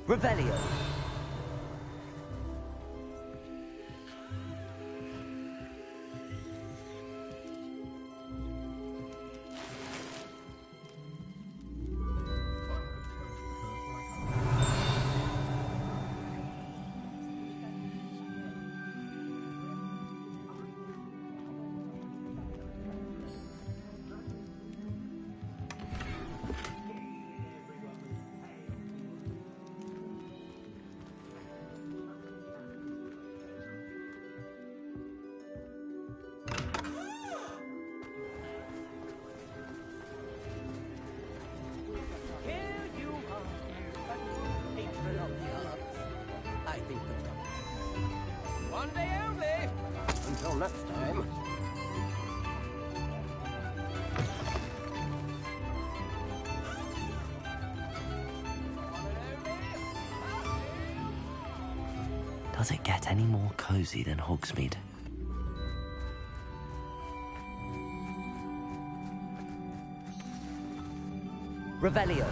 Revelio. next time. Does it get any more cozy than Hogsmeade? Revelio.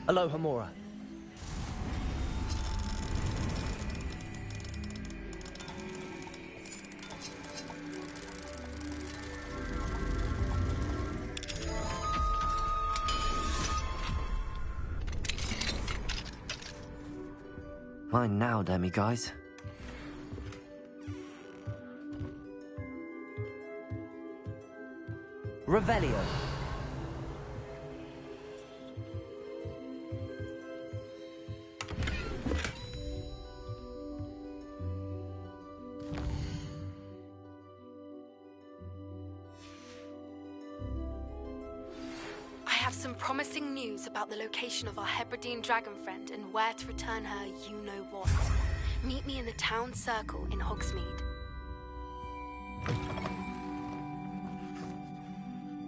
Aloha Mora. Mine now, Demi guys. Revelio. I have some promising news about the location of our Hebridean dragon friend and where to return her you-know-what. Meet me in the town circle in Hogsmeade.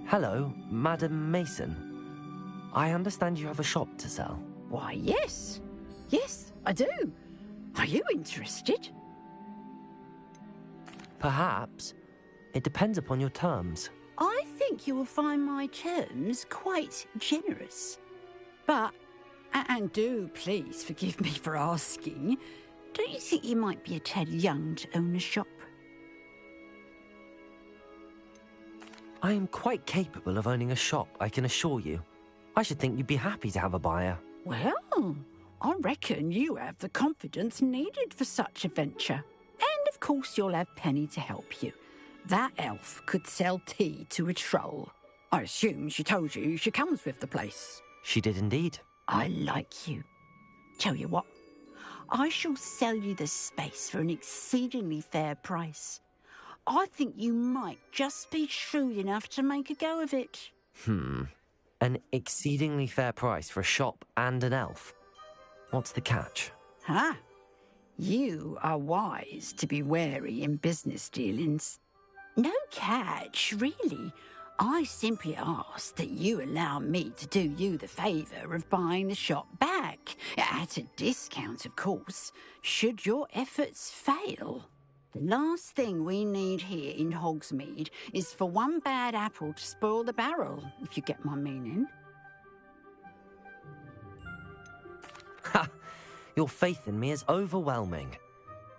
Hello, Madam Mason. I understand you have a shop to sell. Why, yes. Yes, I do. Are you interested? Perhaps. It depends upon your terms. I think you will find my terms quite generous. But, and do please forgive me for asking, don't you think you might be a tad young to own a shop? I am quite capable of owning a shop, I can assure you. I should think you'd be happy to have a buyer. Well, I reckon you have the confidence needed for such a venture. And of course you'll have Penny to help you. That elf could sell tea to a troll. I assume she told you she comes with the place. She did indeed. I like you. Tell you what, I shall sell you the space for an exceedingly fair price. I think you might just be shrewd enough to make a go of it. An exceedingly fair price for a shop and an elf. What's the catch? Huh? You are wise to be wary in business dealings. No catch, really. I simply ask that you allow me to do you the favour of buying the shop back. At a discount, of course, should your efforts fail. The last thing we need here in Hogsmeade is for one bad apple to spoil the barrel, if you get my meaning. Ha! Your faith in me is overwhelming.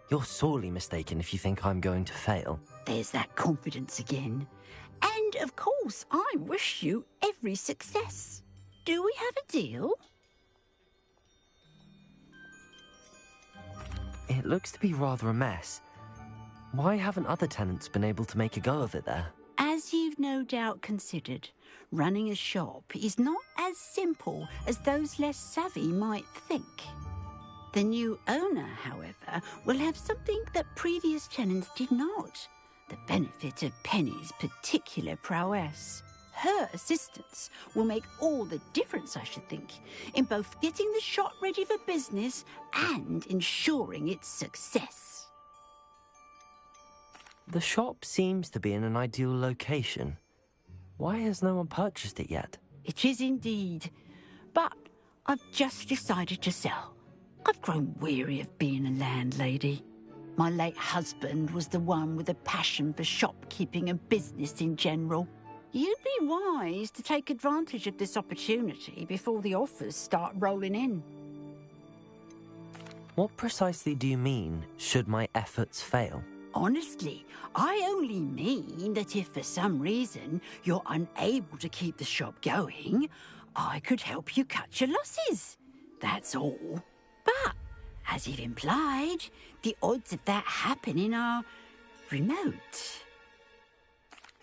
You're sorely mistaken if you think I'm going to fail. There's that confidence again. And, of course, I wish you every success. Do we have a deal? It looks to be rather a mess. Why haven't other tenants been able to make a go of it there? As you've no doubt considered, running a shop is not as simple as those less savvy might think. The new owner, however, will have something that previous tenants did not. The benefit of Penny's particular prowess. Her assistance will make all the difference, I should think, in both getting the shop ready for business and ensuring its success. The shop seems to be in an ideal location. Why has no one purchased it yet? It is indeed. But I've just decided to sell. I've grown weary of being a landlady. My late husband was the one with a passion for shopkeeping and business in general. You'd be wise to take advantage of this opportunity before the offers start rolling in. What precisely do you mean, should my efforts fail? Honestly, I only mean that if for some reason you're unable to keep the shop going, I could help you cut your losses. That's all. But, as you've implied, the odds of that happening are remote.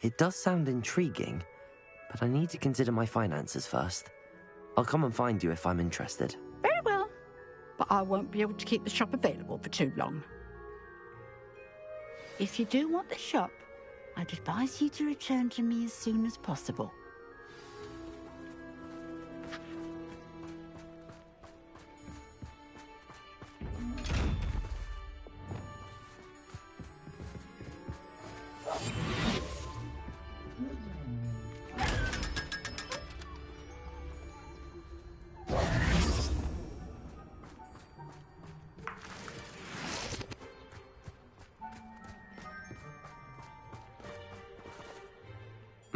It does sound intriguing, but I need to consider my finances first. I'll come and find you if I'm interested. Very well, but I won't be able to keep the shop available for too long. If you do want the shop, I'd advise you to return to me as soon as possible.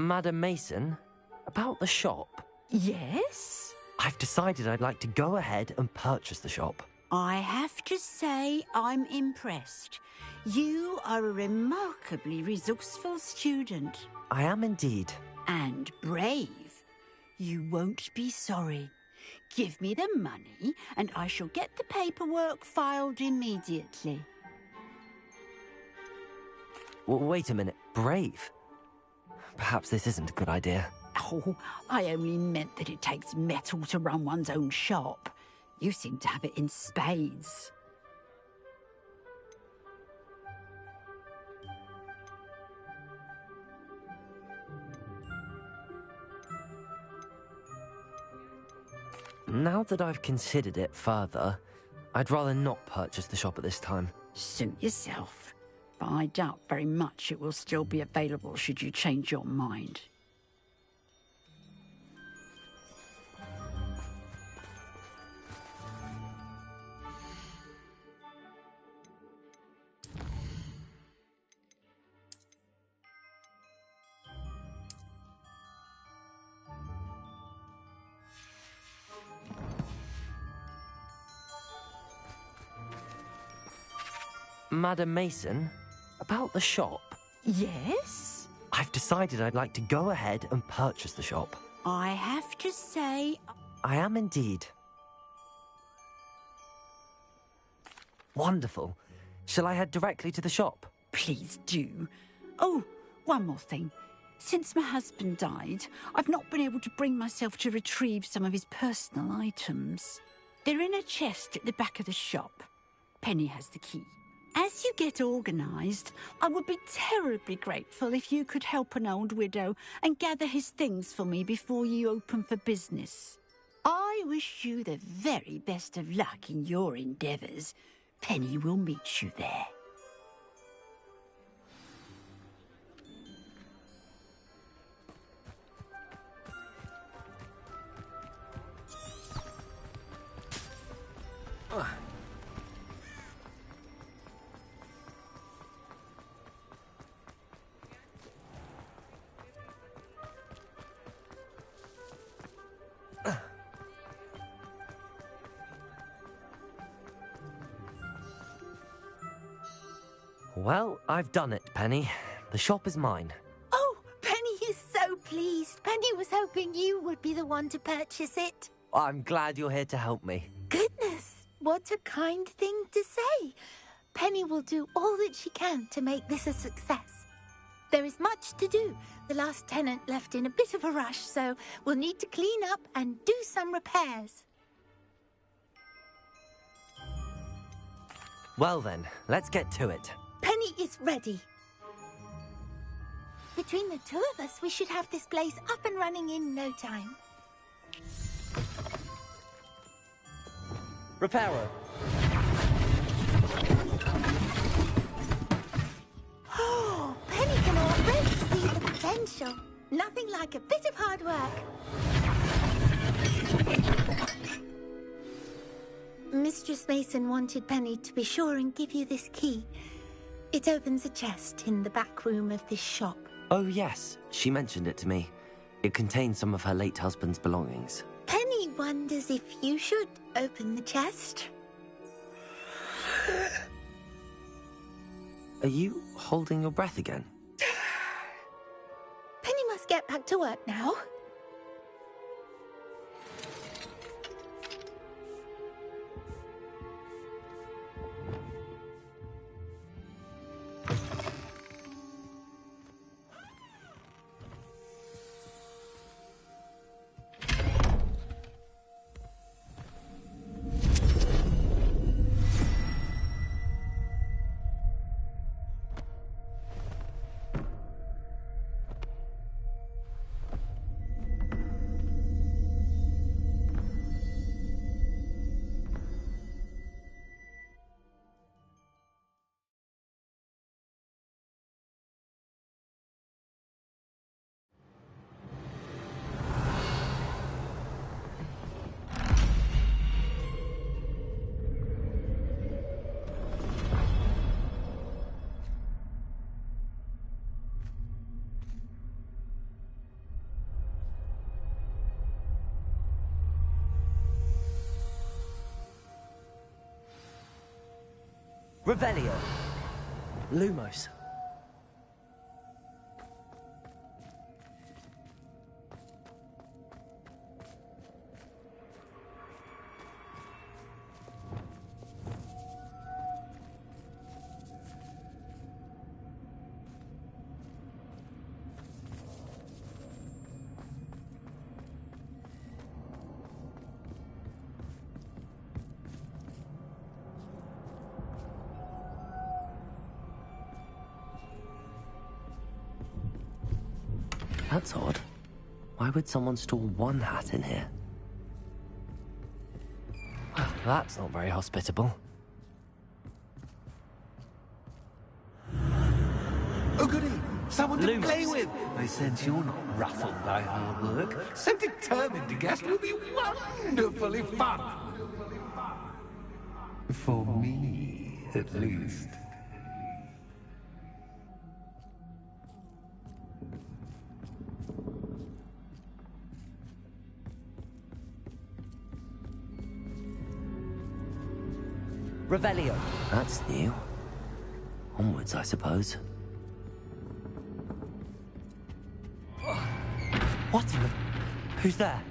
Madam Mason, about the shop. Yes? I've decided I'd like to go ahead and purchase the shop. I have to say I'm impressed. You are a remarkably resourceful student. I am indeed. And brave. You won't be sorry. Give me the money, and I shall get the paperwork filed immediately. Well, wait a minute. Brave? Perhaps this isn't a good idea. Oh, I only meant that it takes metal to run one's own shop. You seem to have it in spades. Now that I've considered it further, I'd rather not purchase the shop at this time. Suit yourself. But I doubt very much it will still be available should you change your mind. Madam Mason, about the shop. Yes? I've decided I'd like to go ahead and purchase the shop. I have to say... I am indeed. Wonderful. Shall I head directly to the shop? Please do. Oh, one more thing. Since my husband died, I've not been able to bring myself to retrieve some of his personal items. They're in a chest at the back of the shop. Penny has the key. As you get organised, I would be terribly grateful if you could help an old widow and gather his things for me before you open for business. I wish you the very best of luck in your endeavours. Penny will meet you there. Well, I've done it, Penny. The shop is mine. Oh, Penny is so pleased. Penny was hoping you would be the one to purchase it. I'm glad you're here to help me. Goodness, what a kind thing to say. Penny will do all that she can to make this a success. There is much to do. The last tenant left in a bit of a rush, so we'll need to clean up and do some repairs. Well then, let's get to it. Penny is ready. Between the two of us, we should have this place up and running in no time. Repairer. Oh, Penny can already see the potential. Nothing like a bit of hard work. Mistress Mason wanted Penny to be sure and give you this key. It opens a chest in the back room of this shop. Oh yes, she mentioned it to me. It contains some of her late husband's belongings. Penny wonders if you should open the chest. Are you holding your breath again? Penny must get back to work now. Revelio. Lumos. That's odd. Why would someone store one hat in here? Well, that's not very hospitable. Oh, goody! Someone to play with! I sense you're not ruffled by hard work. So determined to guest will be wonderfully fun! For me, at least. Revelio. That's new. Onwards, I suppose. What in the... Who's there?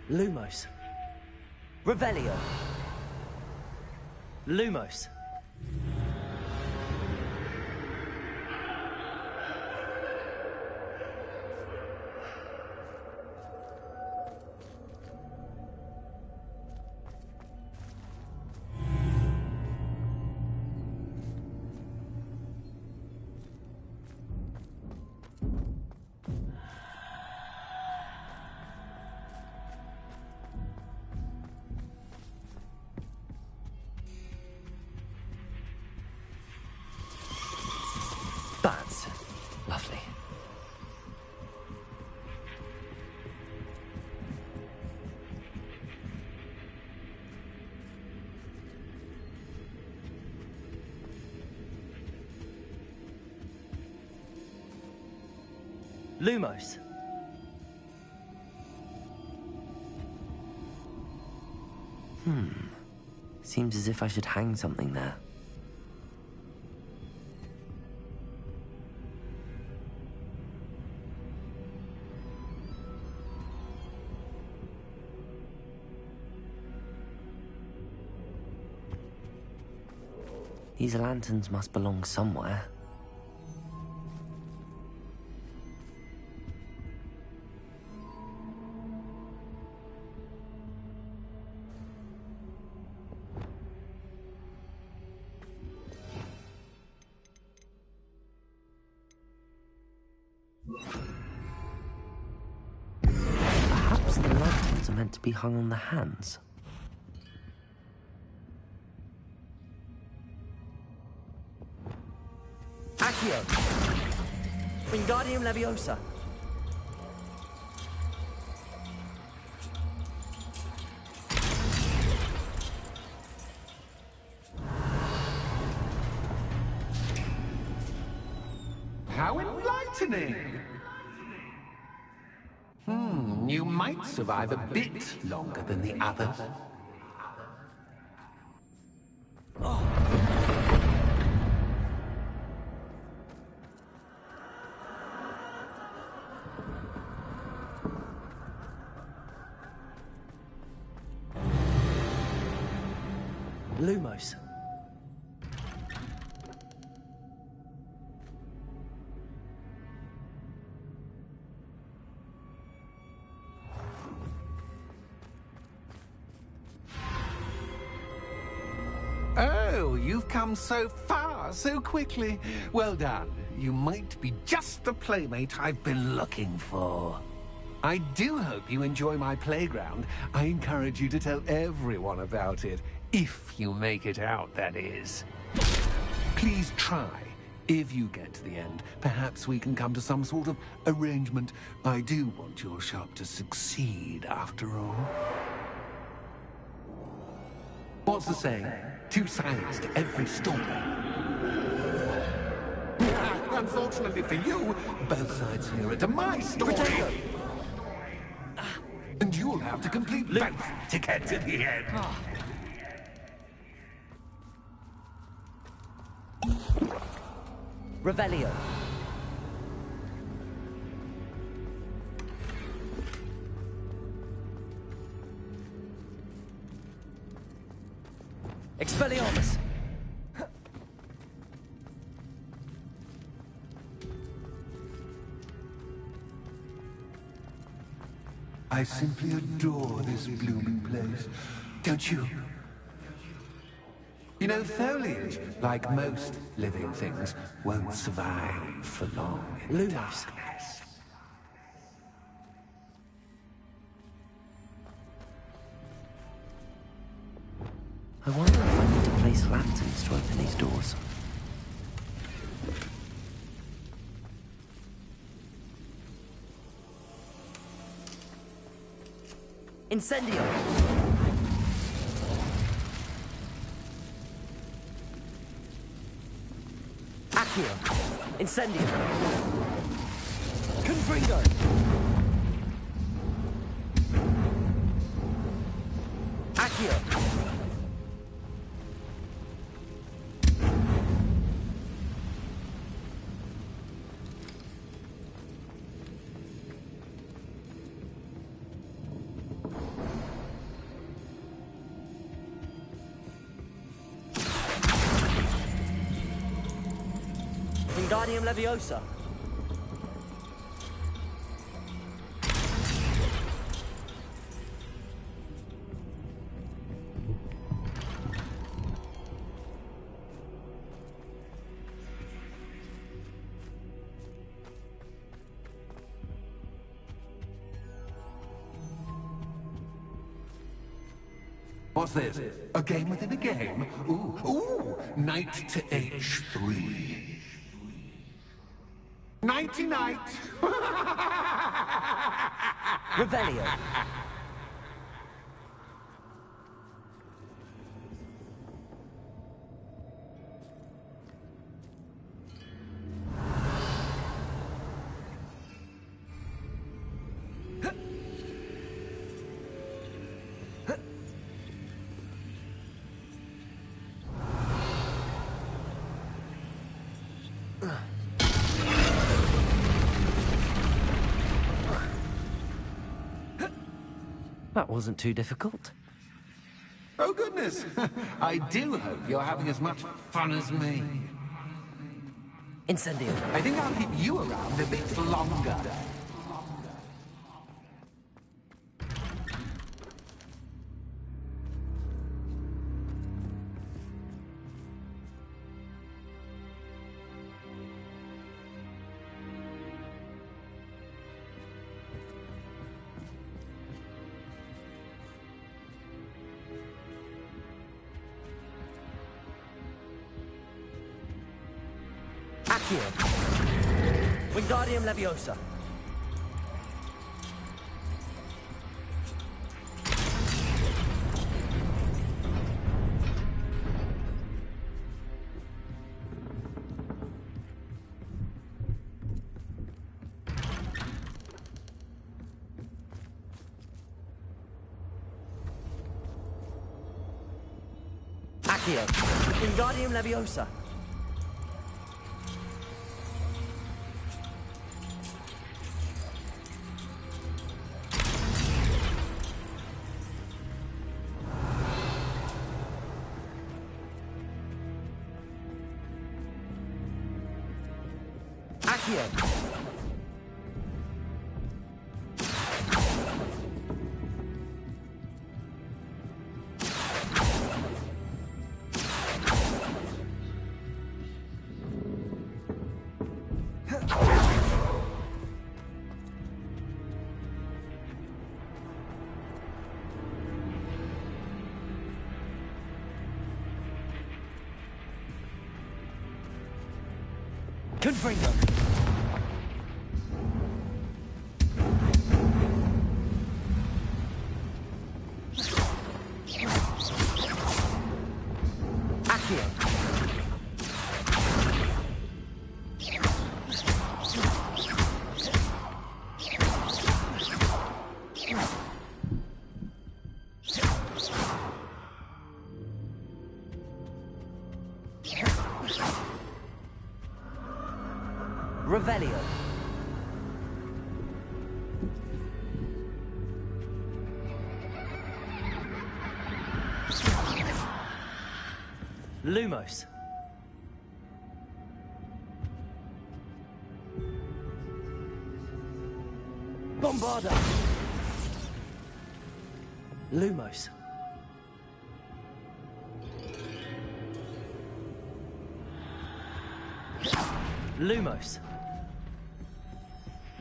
Lumos. Revelio. Lumos. That's lovely. Lumos. Seems as if I should hang something there. These lanterns must belong somewhere. Perhaps the lanterns are meant to be hung on the hands. Accio! Wingardium Leviosa! How enlightening! You might survive a bit longer than the others. Lumos. Oh, you've come so far, so quickly. Well done. You might be just the playmate I've been looking for. I do hope you enjoy my playground. I encourage you to tell everyone about it. If you make it out, that is. Please try. If you get to the end, perhaps we can come to some sort of arrangement. I do want your shop to succeed, after all. What's the saying? Two sides to every story. unfortunately for you, both sides hear it to my story. Potato! And you'll have to complete both to get to the end. Revelio. Expelliarmus! I simply adore this blooming place, don't you? You know, foliage, like most living things, won't survive for long in darkness. I wonder if I need to place lanterns to open these doors. Incendio! Accio! Incendio! Confringo! Accio! Wingardium Leviosa. What's this? A game within a game? Ooh, knight to h3. Nighty-night! Revelio. That wasn't too difficult. Oh, goodness! I do hope you're having as much fun as me. Incendio. I think I'll keep you around a bit longer. Accio. Wingardium Leviosa. Accio. Wingardium Leviosa. Accio. Confringo. Accio. Revelio. Lumos. Bombarda. Lumos. Lumos.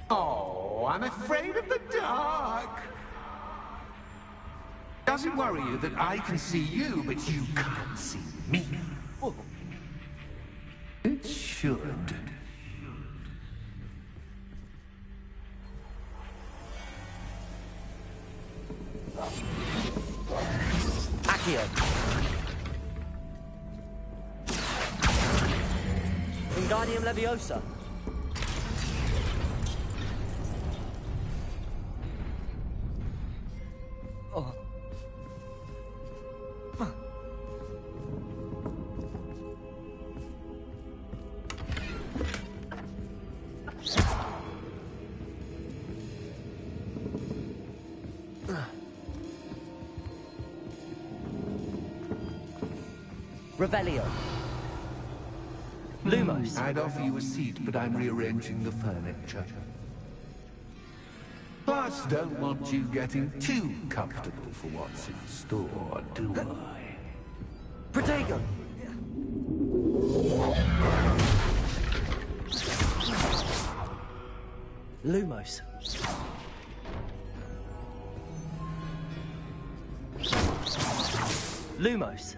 Oh, I'm afraid of the dark. Does it worry you that I can see you, but you can't see me? It should. Accio. Wingardium Leviosa. Oh. Revelio. Lumos. I'd offer you a seat, but I'm rearranging the furniture. Plus, don't want you getting too comfortable for what's in store, do I? Protego. Lumos. Lumos.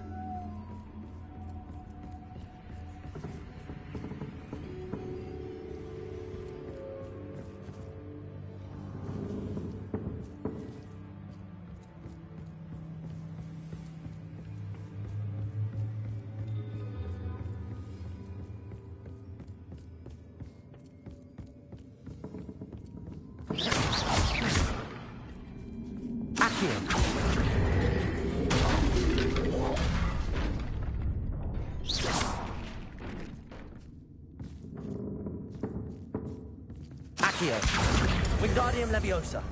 Accio. Wingardium Leviosa.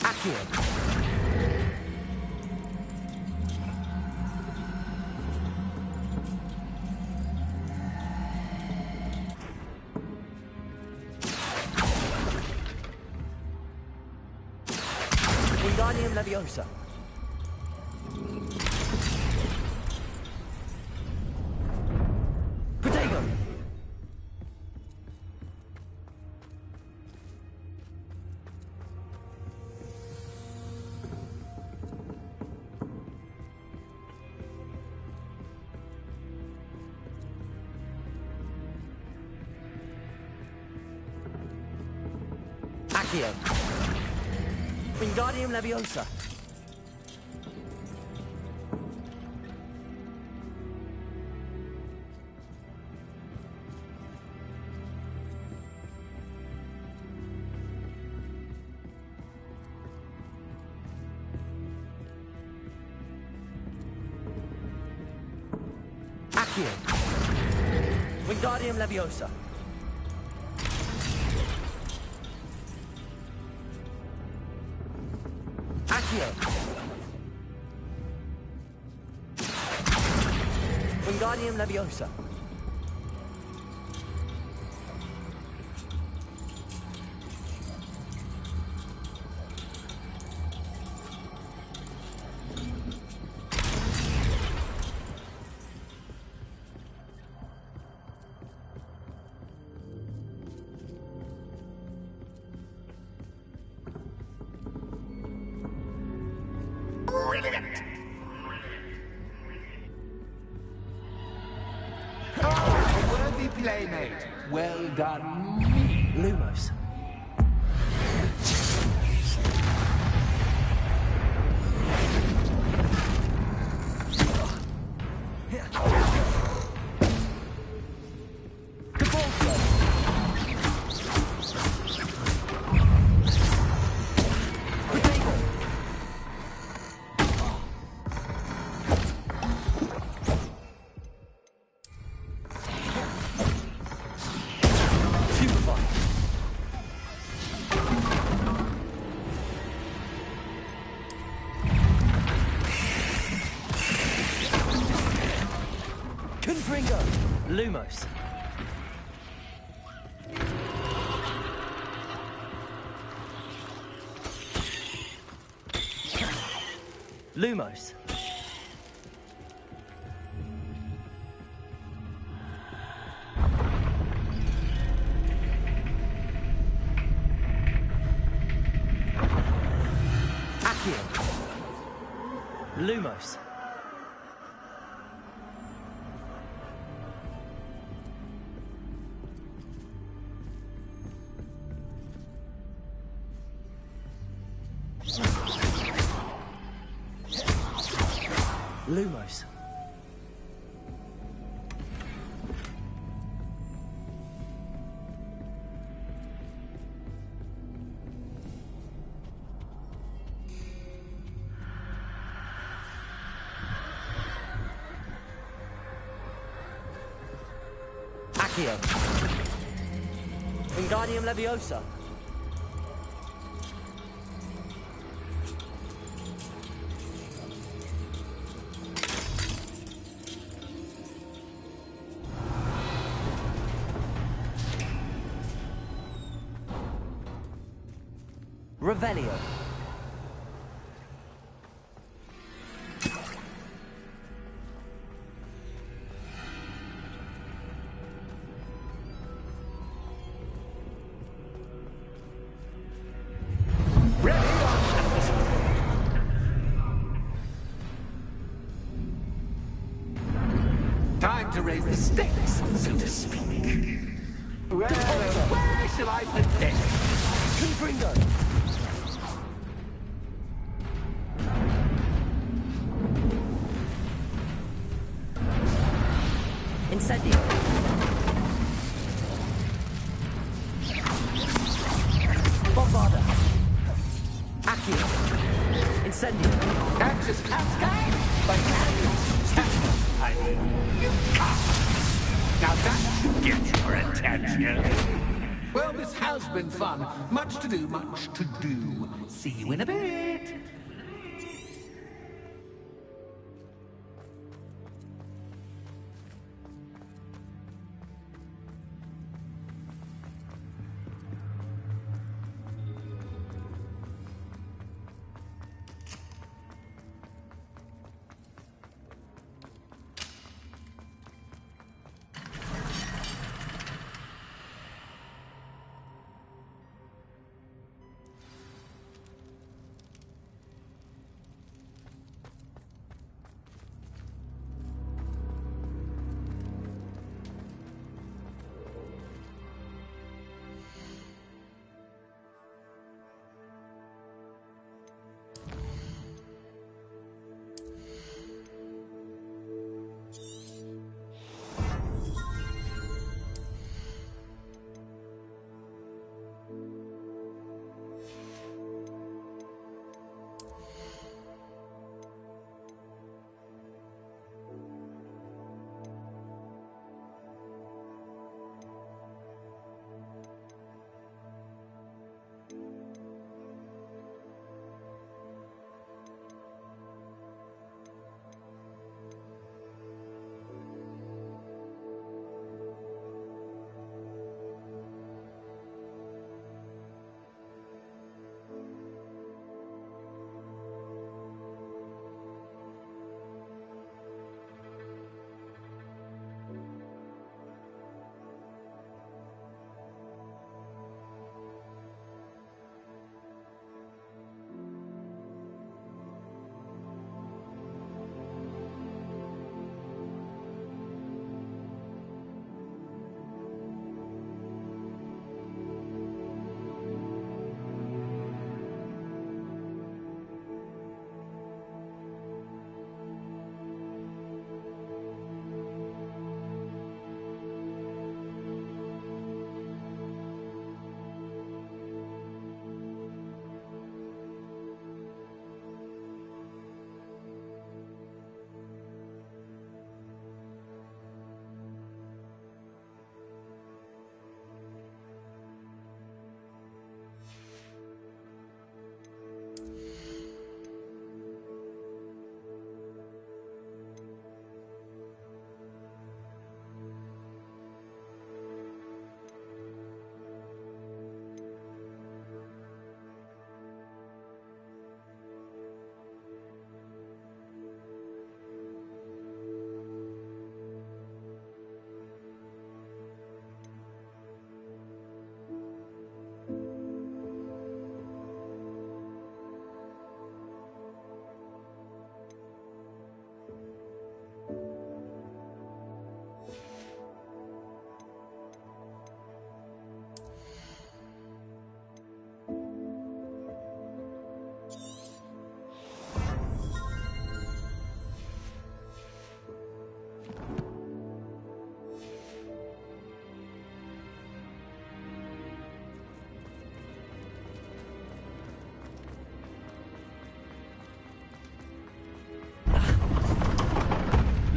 Accio. Wingardium Leviosa. Protego. Accio. Wingardium Leviosa. Accio. Wingardium Leviosa. Accio. Wingardium Leviosa. Brilliant! Oh, worthy playmate. Well done, me. Lumos. Confringo! Lumos. Lumos. Accio. Lumos. Lumos. Accio. Wingardium Leviosa. Revelio. Time to raise the stakes, so to speak. Where shall I put this? Confringo. Incendio. Bombarda. Accio. Incendio. Anxious cascade? But I mean, you can't. Now that should get your attention. Well, this has been fun. Much to do, much to do. See you in a bit.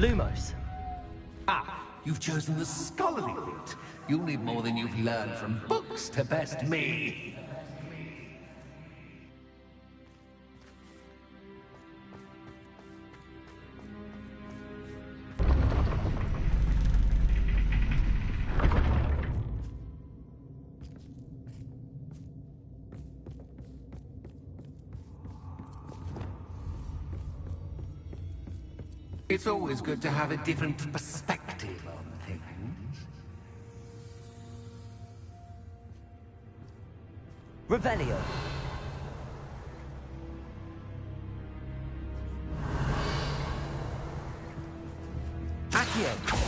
Lumos. Ah, you've chosen the scholarly route. You'll need more than you've learned from books to best me. It's always good to have a different perspective on things. Revelio. Accio.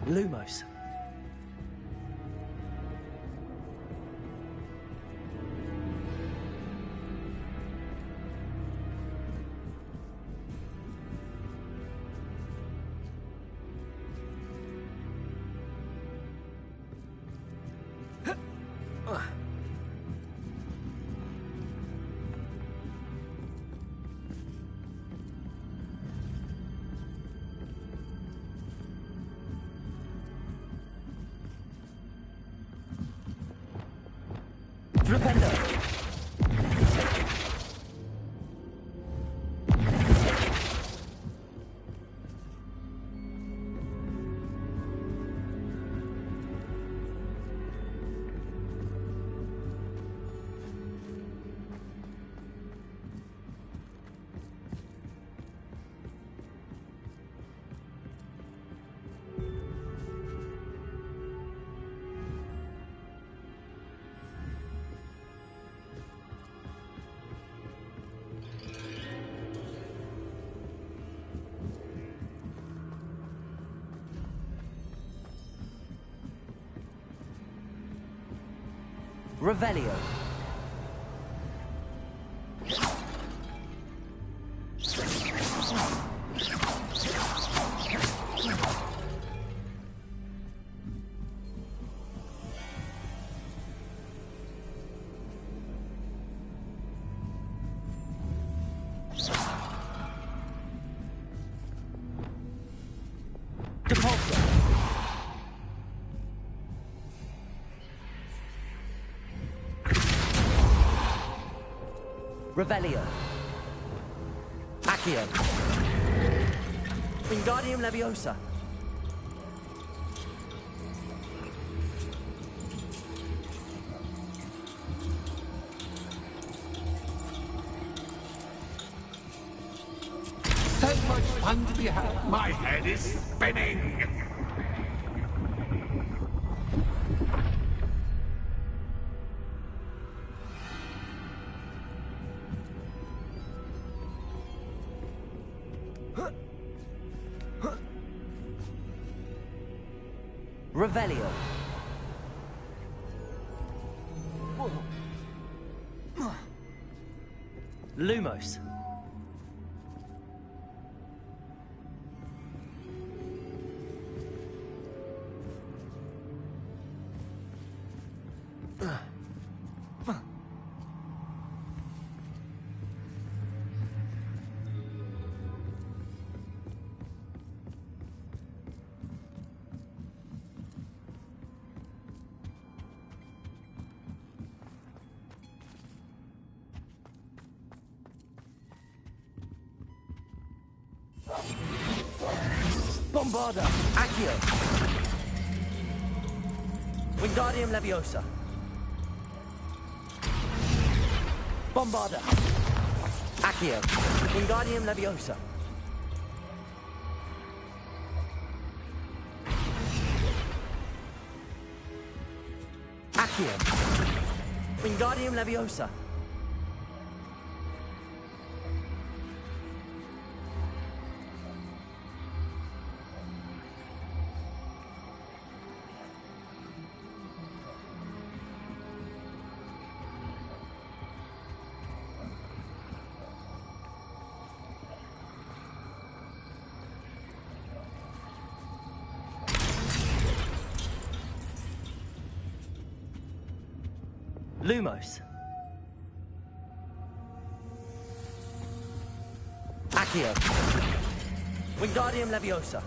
Lumos. Flipendo. Revelio. Depulso. Revelio. Accio. Wingardium Leviosa. So much fun to be had. My head is spinning. Revelio. Lumos. Bombarda. Accio. Wingardium Leviosa. Bombarda. Accio. Wingardium Leviosa. Accio. Wingardium Leviosa. Lumos. Accio. Wingardium Leviosa.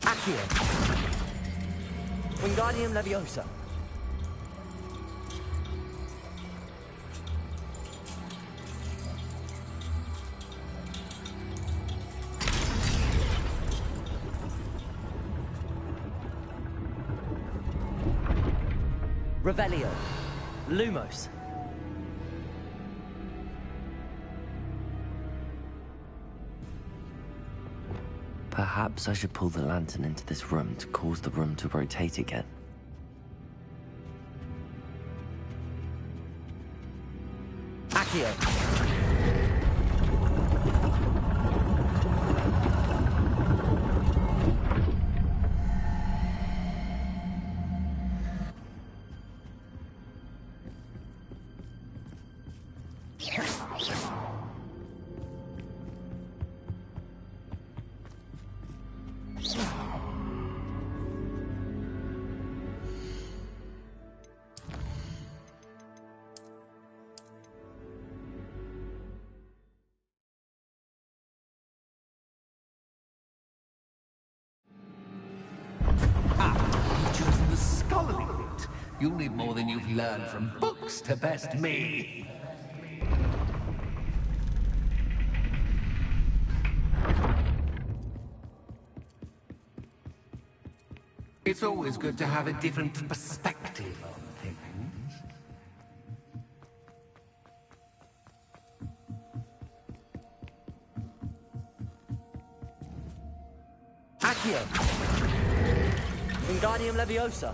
Accio. Wingardium Leviosa. Revelio. Lumos. Perhaps I should pull the lantern into this room to cause the room to rotate again. Accio. You've chosen the scholarly route. You'll need more than you've learned from books to best me. It's always good to have a different perspective on things. Accio. Wingardium Leviosa.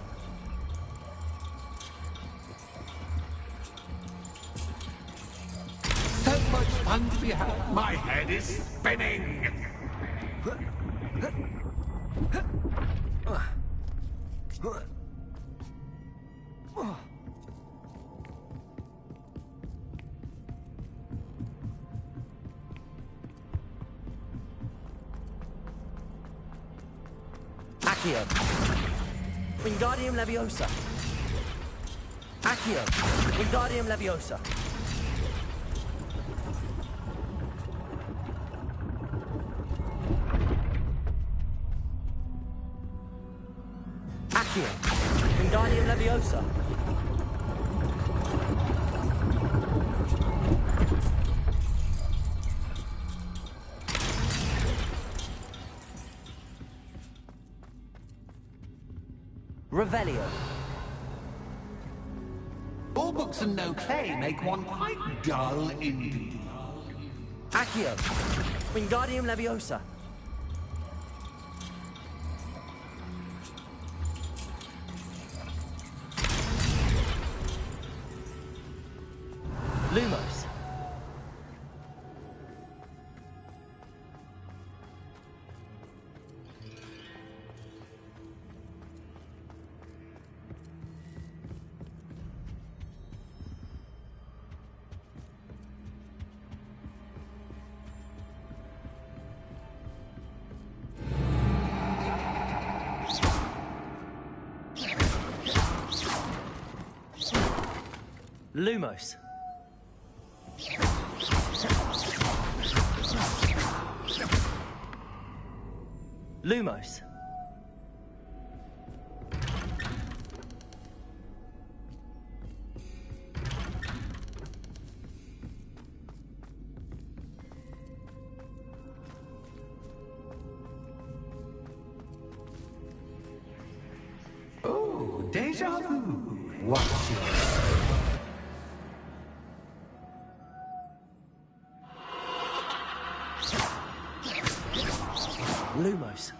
So much fun to be had. My head is spinning. Accio. Wingardium Leviosa. Accio. Wingardium Leviosa. Accio. Wingardium Leviosa. Revelio. All books and no clay make one quite dull indeed. Accio. Wingardium Leviosa. Lumos. Lumos. Lumos. Oh, déjà vu. Watch it. Lumos.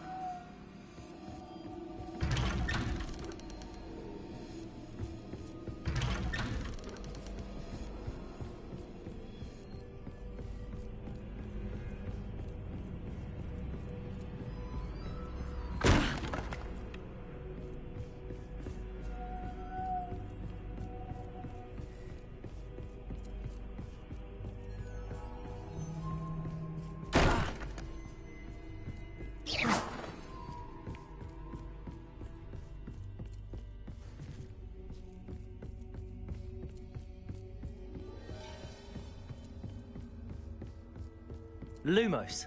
Lumos.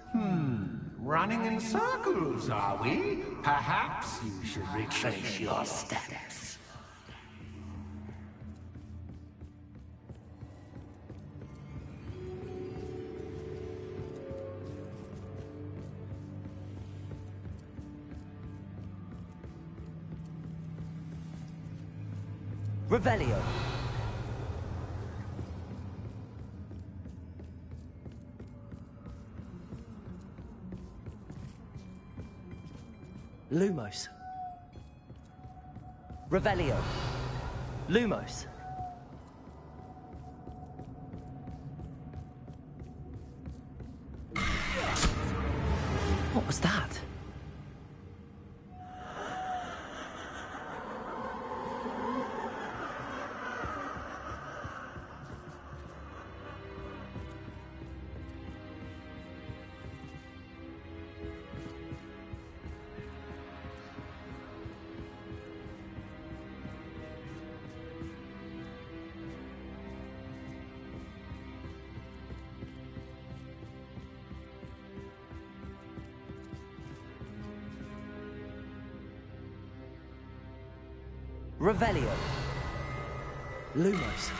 Running in circles, are we? Perhaps you should retrace your steps. Revelio. Lumos. Revelio. Lumos. What was that? Revelio. Lumos.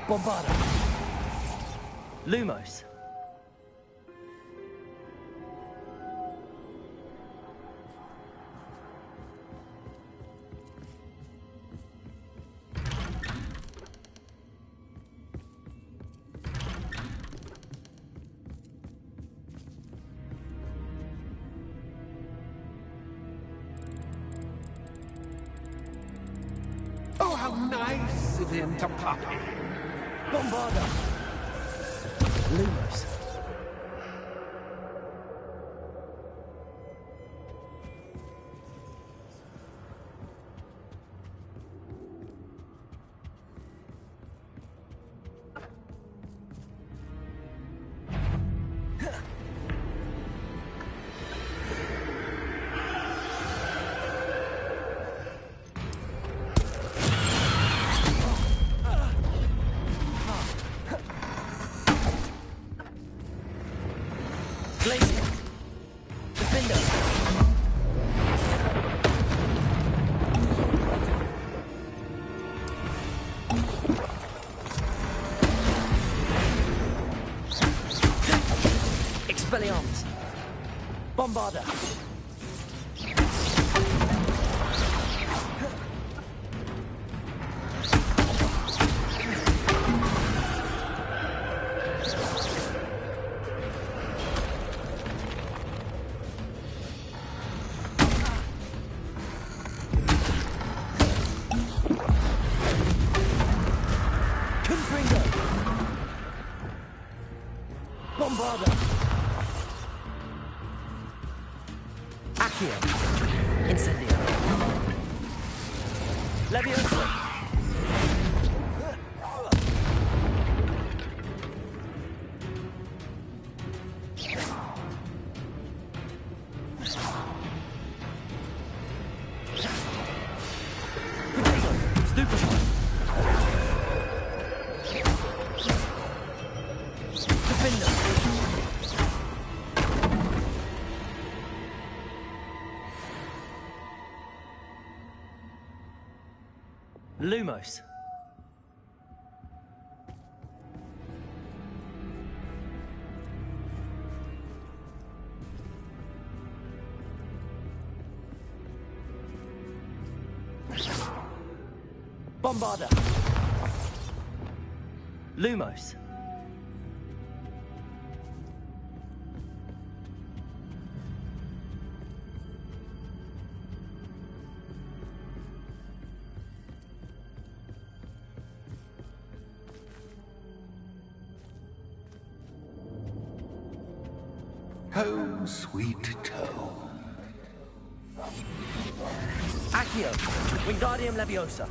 Bombarda. Lumos. Oh, how nice of him to puppy. Bombarda. Lumos. Blazing. Defender. Expelliarmus. Bombarda. Confringo. Bombarda. Accio. Incendio. Leviosa. Potato. Stupefy. Defender. Lumos. Bombarda. Lumos. Home, sweet home. Accio. Wingardium Leviosa.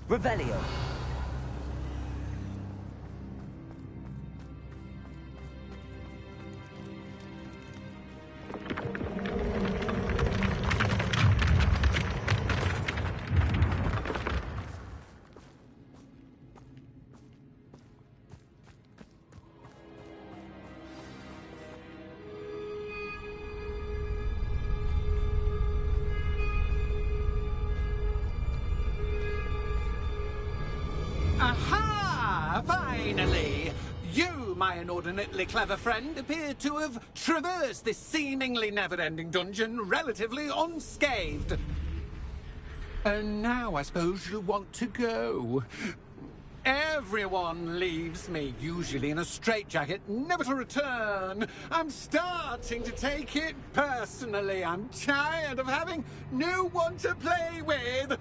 Revelio. Aha! Finally! You, my inordinately clever friend, appear to have traversed this seemingly never-ending dungeon relatively unscathed. And now I suppose you'll want to go. Everyone leaves me, usually in a straitjacket, never to return. I'm starting to take it personally. I'm tired of having no one to play with.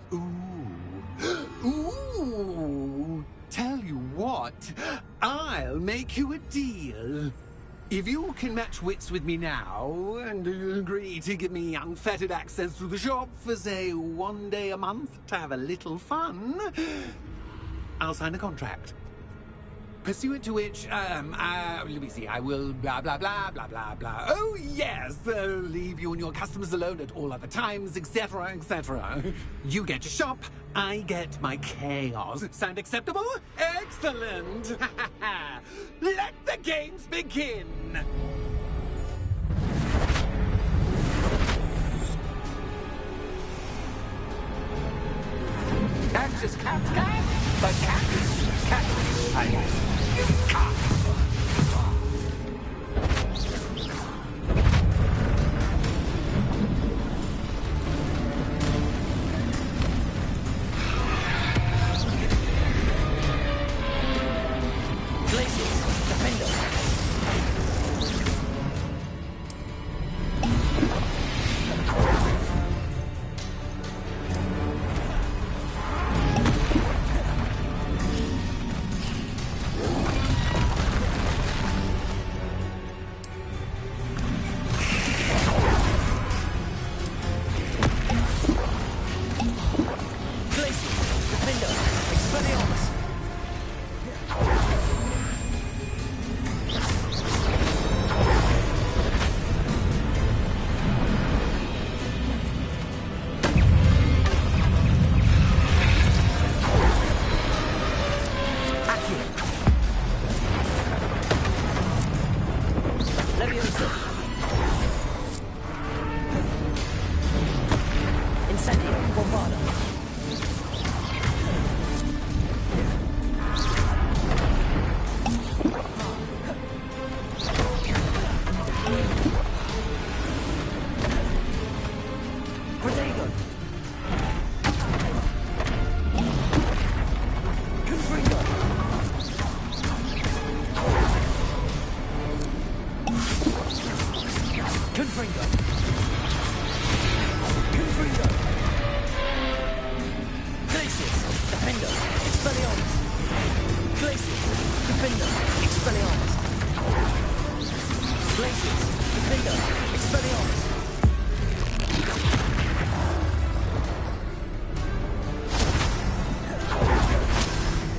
Ooh, tell you what, I'll make you a deal. If you can match wits with me now, and agree to give me unfettered access to the shop for, say, 1 day a month to have a little fun, I'll sign a contract. Pursuant to which, let me see, I will blah, blah, blah, blah, blah, blah. Oh, yes, leave you and your customers alone at all other times, etc., etc. You get your shop, I get my chaos. Sound acceptable? Excellent! Let the games begin! That's just cat, but cat, you cat.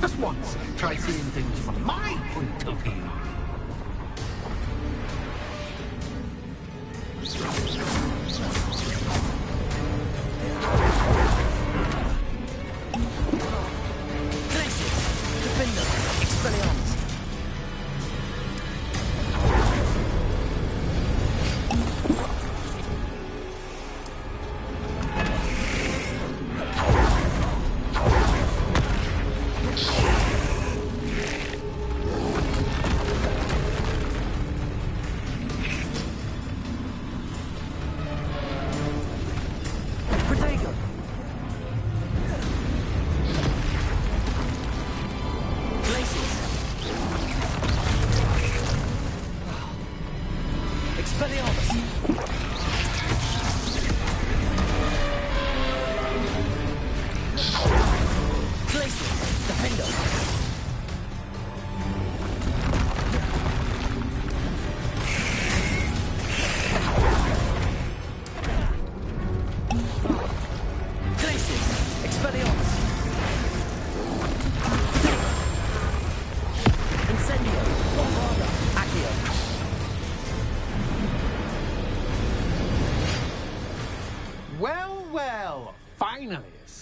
Just once, try seeing things from my point of view.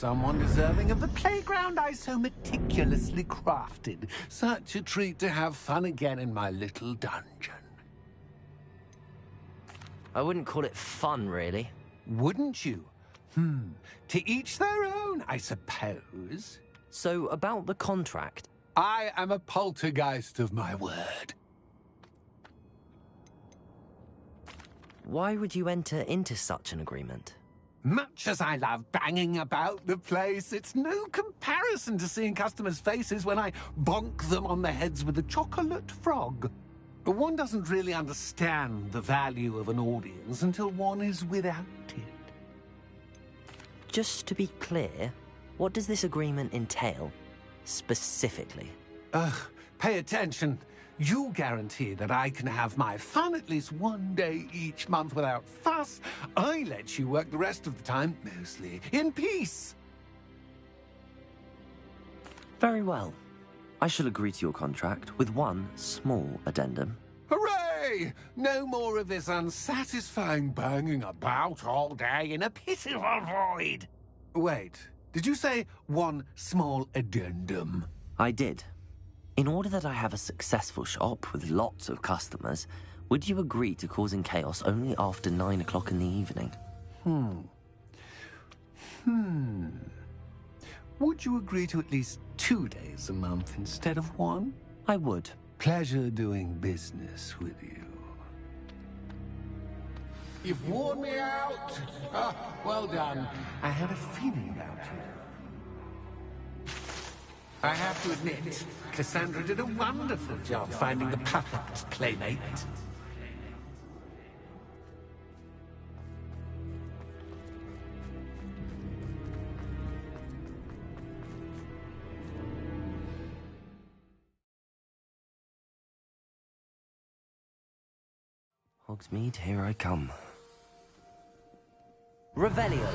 someone deserving of the playground I so meticulously crafted. Such a treat to have fun again in my little dungeon. I wouldn't call it fun, really. Wouldn't you? To each their own, I suppose. So, about the contract. I am a poltergeist of my word. Why would you enter into such an agreement? Much as I love banging about the place, it's no comparison to seeing customers' faces when I bonk them on the heads with a chocolate frog. One doesn't really understand the value of an audience until one is without it. Just to be clear, what does this agreement entail, specifically? Pay attention. You guarantee that I can have my fun at least one day each month without fuss. I let you work the rest of the time, mostly in peace. Very well. I shall agree to your contract with one small addendum. Hooray! No more of this unsatisfying banging about all day in a pitiful void. Wait, did you say one small addendum? I did. In order that I have a successful shop with lots of customers, would you agree to causing chaos only after 9 o'clock in the evening? Would you agree to at least 2 days a month instead of one? I would. Pleasure doing business with you. You've worn me out. Well done. I had a feeling about you. I have to admit, Cassandra did a wonderful job finding the perfect playmate. Hogsmeade, here I come. Revelio!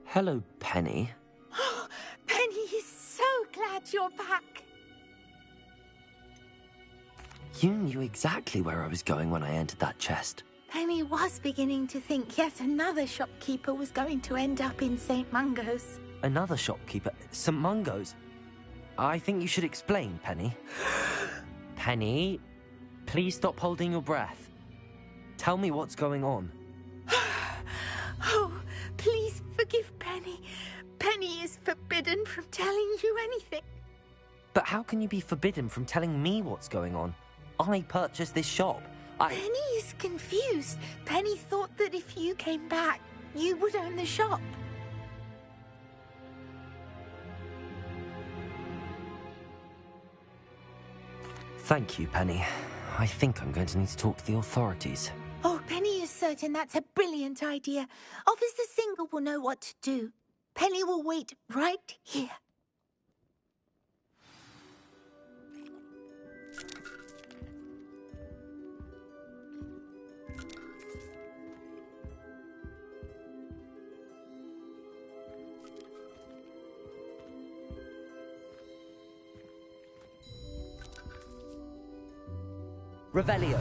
Hello, Penny. Penny is so glad you're back. You knew exactly where I was going when I entered that chest. Penny was beginning to think yet another shopkeeper was going to end up in St. Mungo's. Another shopkeeper? St. Mungo's? I think you should explain, Penny. Penny, please stop holding your breath. Tell me what's going on. Oh, please forgive Penny. Penny is forbidden from telling you anything. But how can you be forbidden from telling me what's going on? I purchased this shop. Penny is confused. Penny thought that if you came back, you would own the shop. Thank you, Penny. I think I'm going to need to talk to the authorities. Oh, Penny is certain that's a brilliant idea. Officer Single will know what to do. Penny will wait right here. Revelio.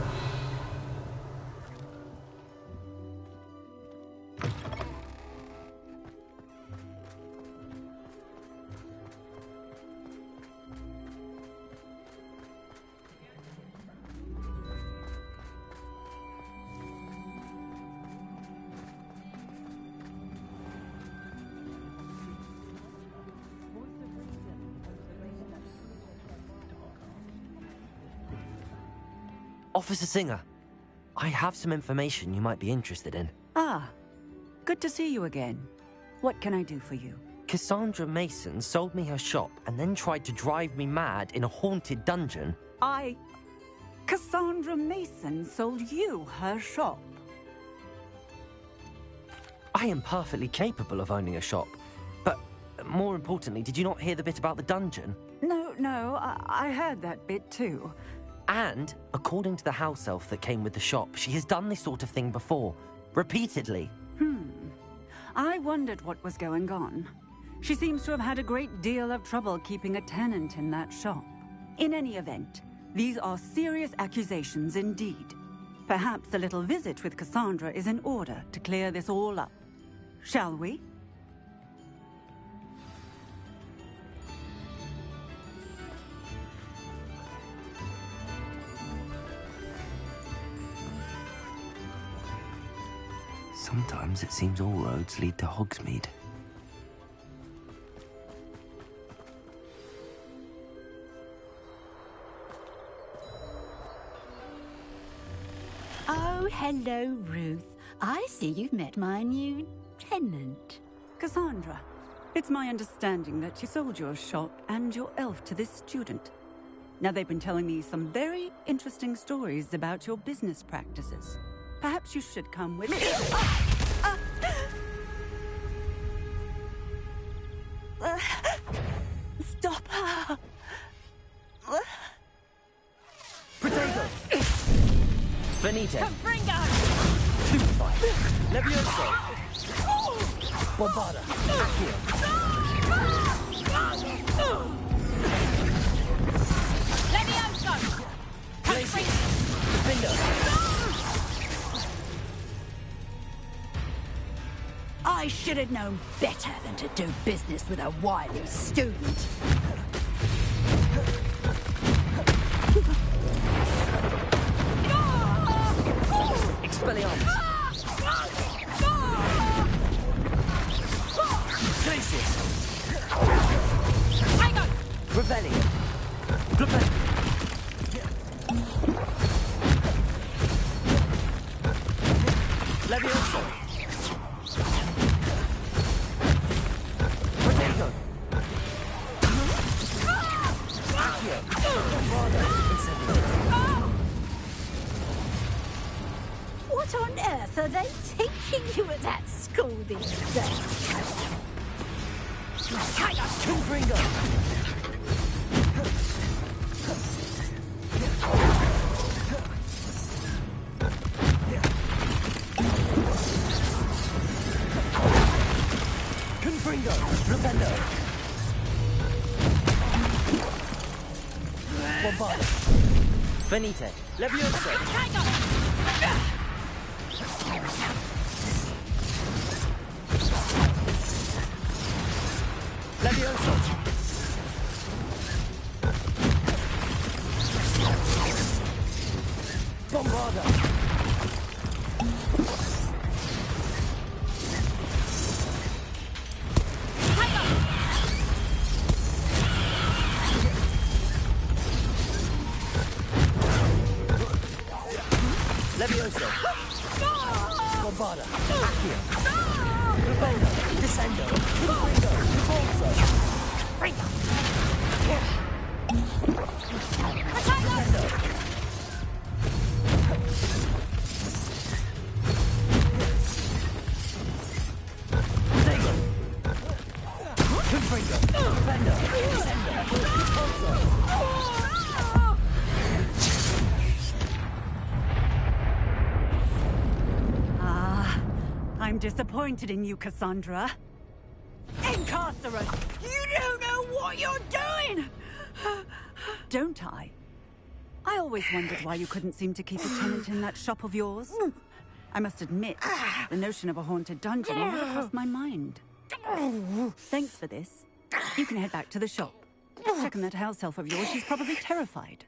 Officer Singer, I have some information you might be interested in. Ah, good to see you again. What can I do for you? Cassandra Mason sold me her shop and then tried to drive me mad in a haunted dungeon. Cassandra Mason sold you her shop? I am perfectly capable of owning a shop. But more importantly, did you not hear the bit about the dungeon? No, I heard that bit too. And, according to the house elf that came with the shop, she has done this sort of thing before. Repeatedly. I wondered what was going on. She seems to have had a great deal of trouble keeping a tenant in that shop. In any event, these are serious accusations indeed. Perhaps a little visit with Cassandra is in order to clear this all up. Shall we? Sometimes it seems all roads lead to Hogsmeade. Oh, hello, Ruth. I see you've met my new tenant. Cassandra, it's my understanding that you sold your shop and your elf to this student. Now, they've been telling me some very interesting stories about your business practices. Perhaps you should come with me. Stop her! Potato! Finite! Confringo! Stupefy! Levioso! Bombarda! Accio! Levioso! Glacius! Defender! I should have known better than to do business with a wily student. Expelliarmus! Glacius! Revelling! Revelling! Levioso! Potato! Accio! What on earth are they teaching you at that school these days? Confringo! Confringo! Rependo! Bombarda! Finite! Levioso! Levioso! Bombarda! Levioso! Bombarda! Accio! Rependo! Descendo! Confringo! Repulso! Rependo! Potato! Confringo! Rependo! Descendo! Repulso! I'm disappointed in you, Cassandra. Incarcerate! You don't know what you're doing! Don't I? I always wondered why you couldn't seem to keep a tenant in that shop of yours. I must admit, the notion of a haunted dungeon never crossed my mind. Thanks for this. You can head back to the shop. Check on that house elf of yours. She's probably terrified.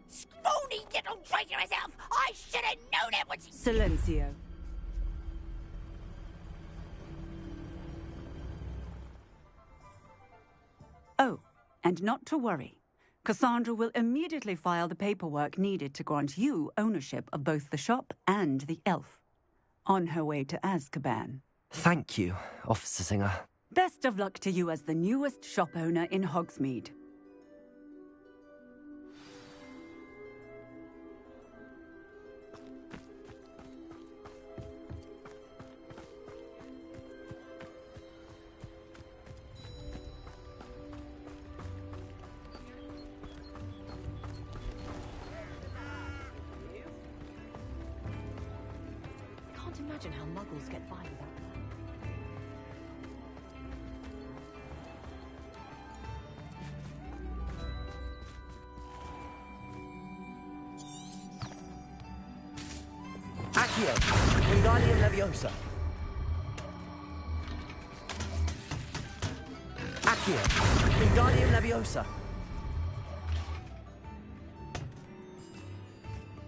Scrawny little traitor herself! I should have known it was... Silencio. Oh, and not to worry. Cassandra will immediately file the paperwork needed to grant you ownership of both the shop and the elf. On her way to Azkaban. Thank you, Officer Singer. Best of luck to you as the newest shop owner in Hogsmeade. Can't imagine how muggles get by without that. Accio, Wingardium Leviosa. Accio, Wingardium Leviosa.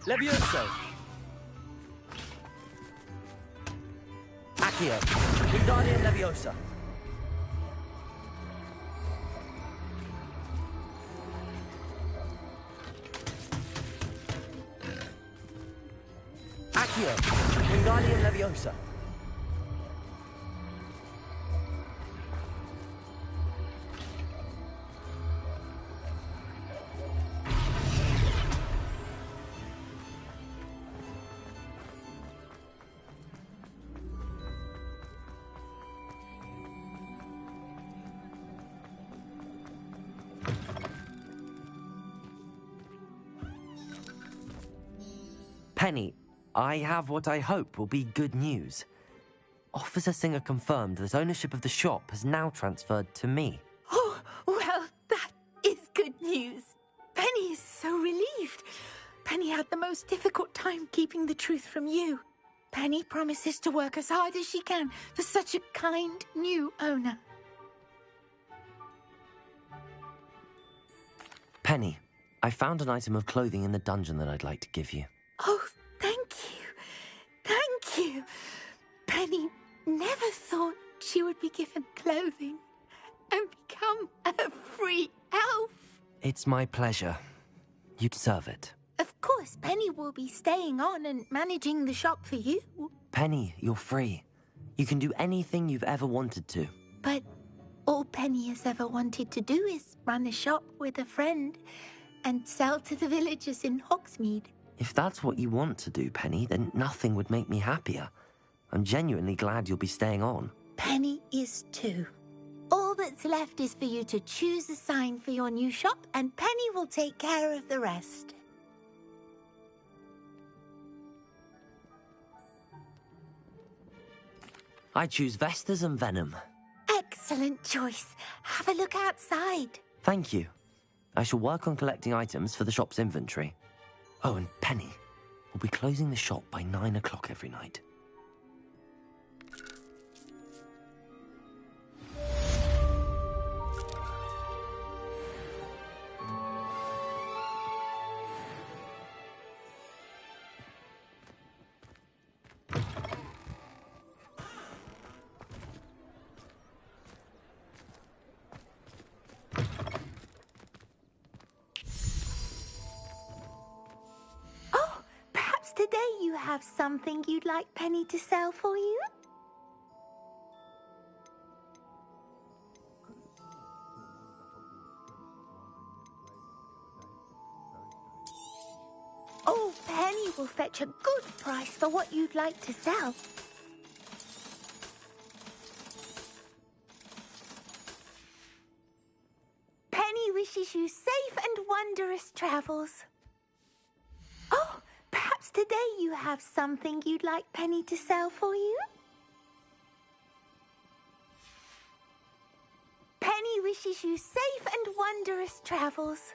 Levioso. Accio, Wingardium Leviosa. Accio, Wingardium Leviosa. Penny, I have what I hope will be good news. Officer Singer confirmed that ownership of the shop has now transferred to me. Oh, well, that is good news. Penny is so relieved. Penny had the most difficult time keeping the truth from you. Penny promises to work as hard as she can for such a kind new owner. Penny, I found an item of clothing in the dungeon that I'd like to give you. Oh, thank you. Thank you. Penny never thought she would be given clothing and become a free elf. It's my pleasure. You deserve it. Of course, Penny will be staying on and managing the shop for you. Penny, you're free. You can do anything you've ever wanted to. But all Penny has ever wanted to do is run a shop with a friend and sell to the villagers in Hogsmeade. If that's what you want to do, Penny, then nothing would make me happier. I'm genuinely glad you'll be staying on. Penny is too. All that's left is for you to choose a sign for your new shop, and Penny will take care of the rest. I choose Vestas and Venom. Excellent choice. Have a look outside. Thank you. I shall work on collecting items for the shop's inventory. Oh, and Penny, we'll be closing the shop by 9 o'clock every night. Today you have something you'd like Penny to sell for you? Oh, Penny will fetch a good price for what you'd like to sell. Penny wishes you safe and wondrous travels. Oh! Perhaps today you have something you'd like Penny to sell for you? Penny wishes you safe and wondrous travels.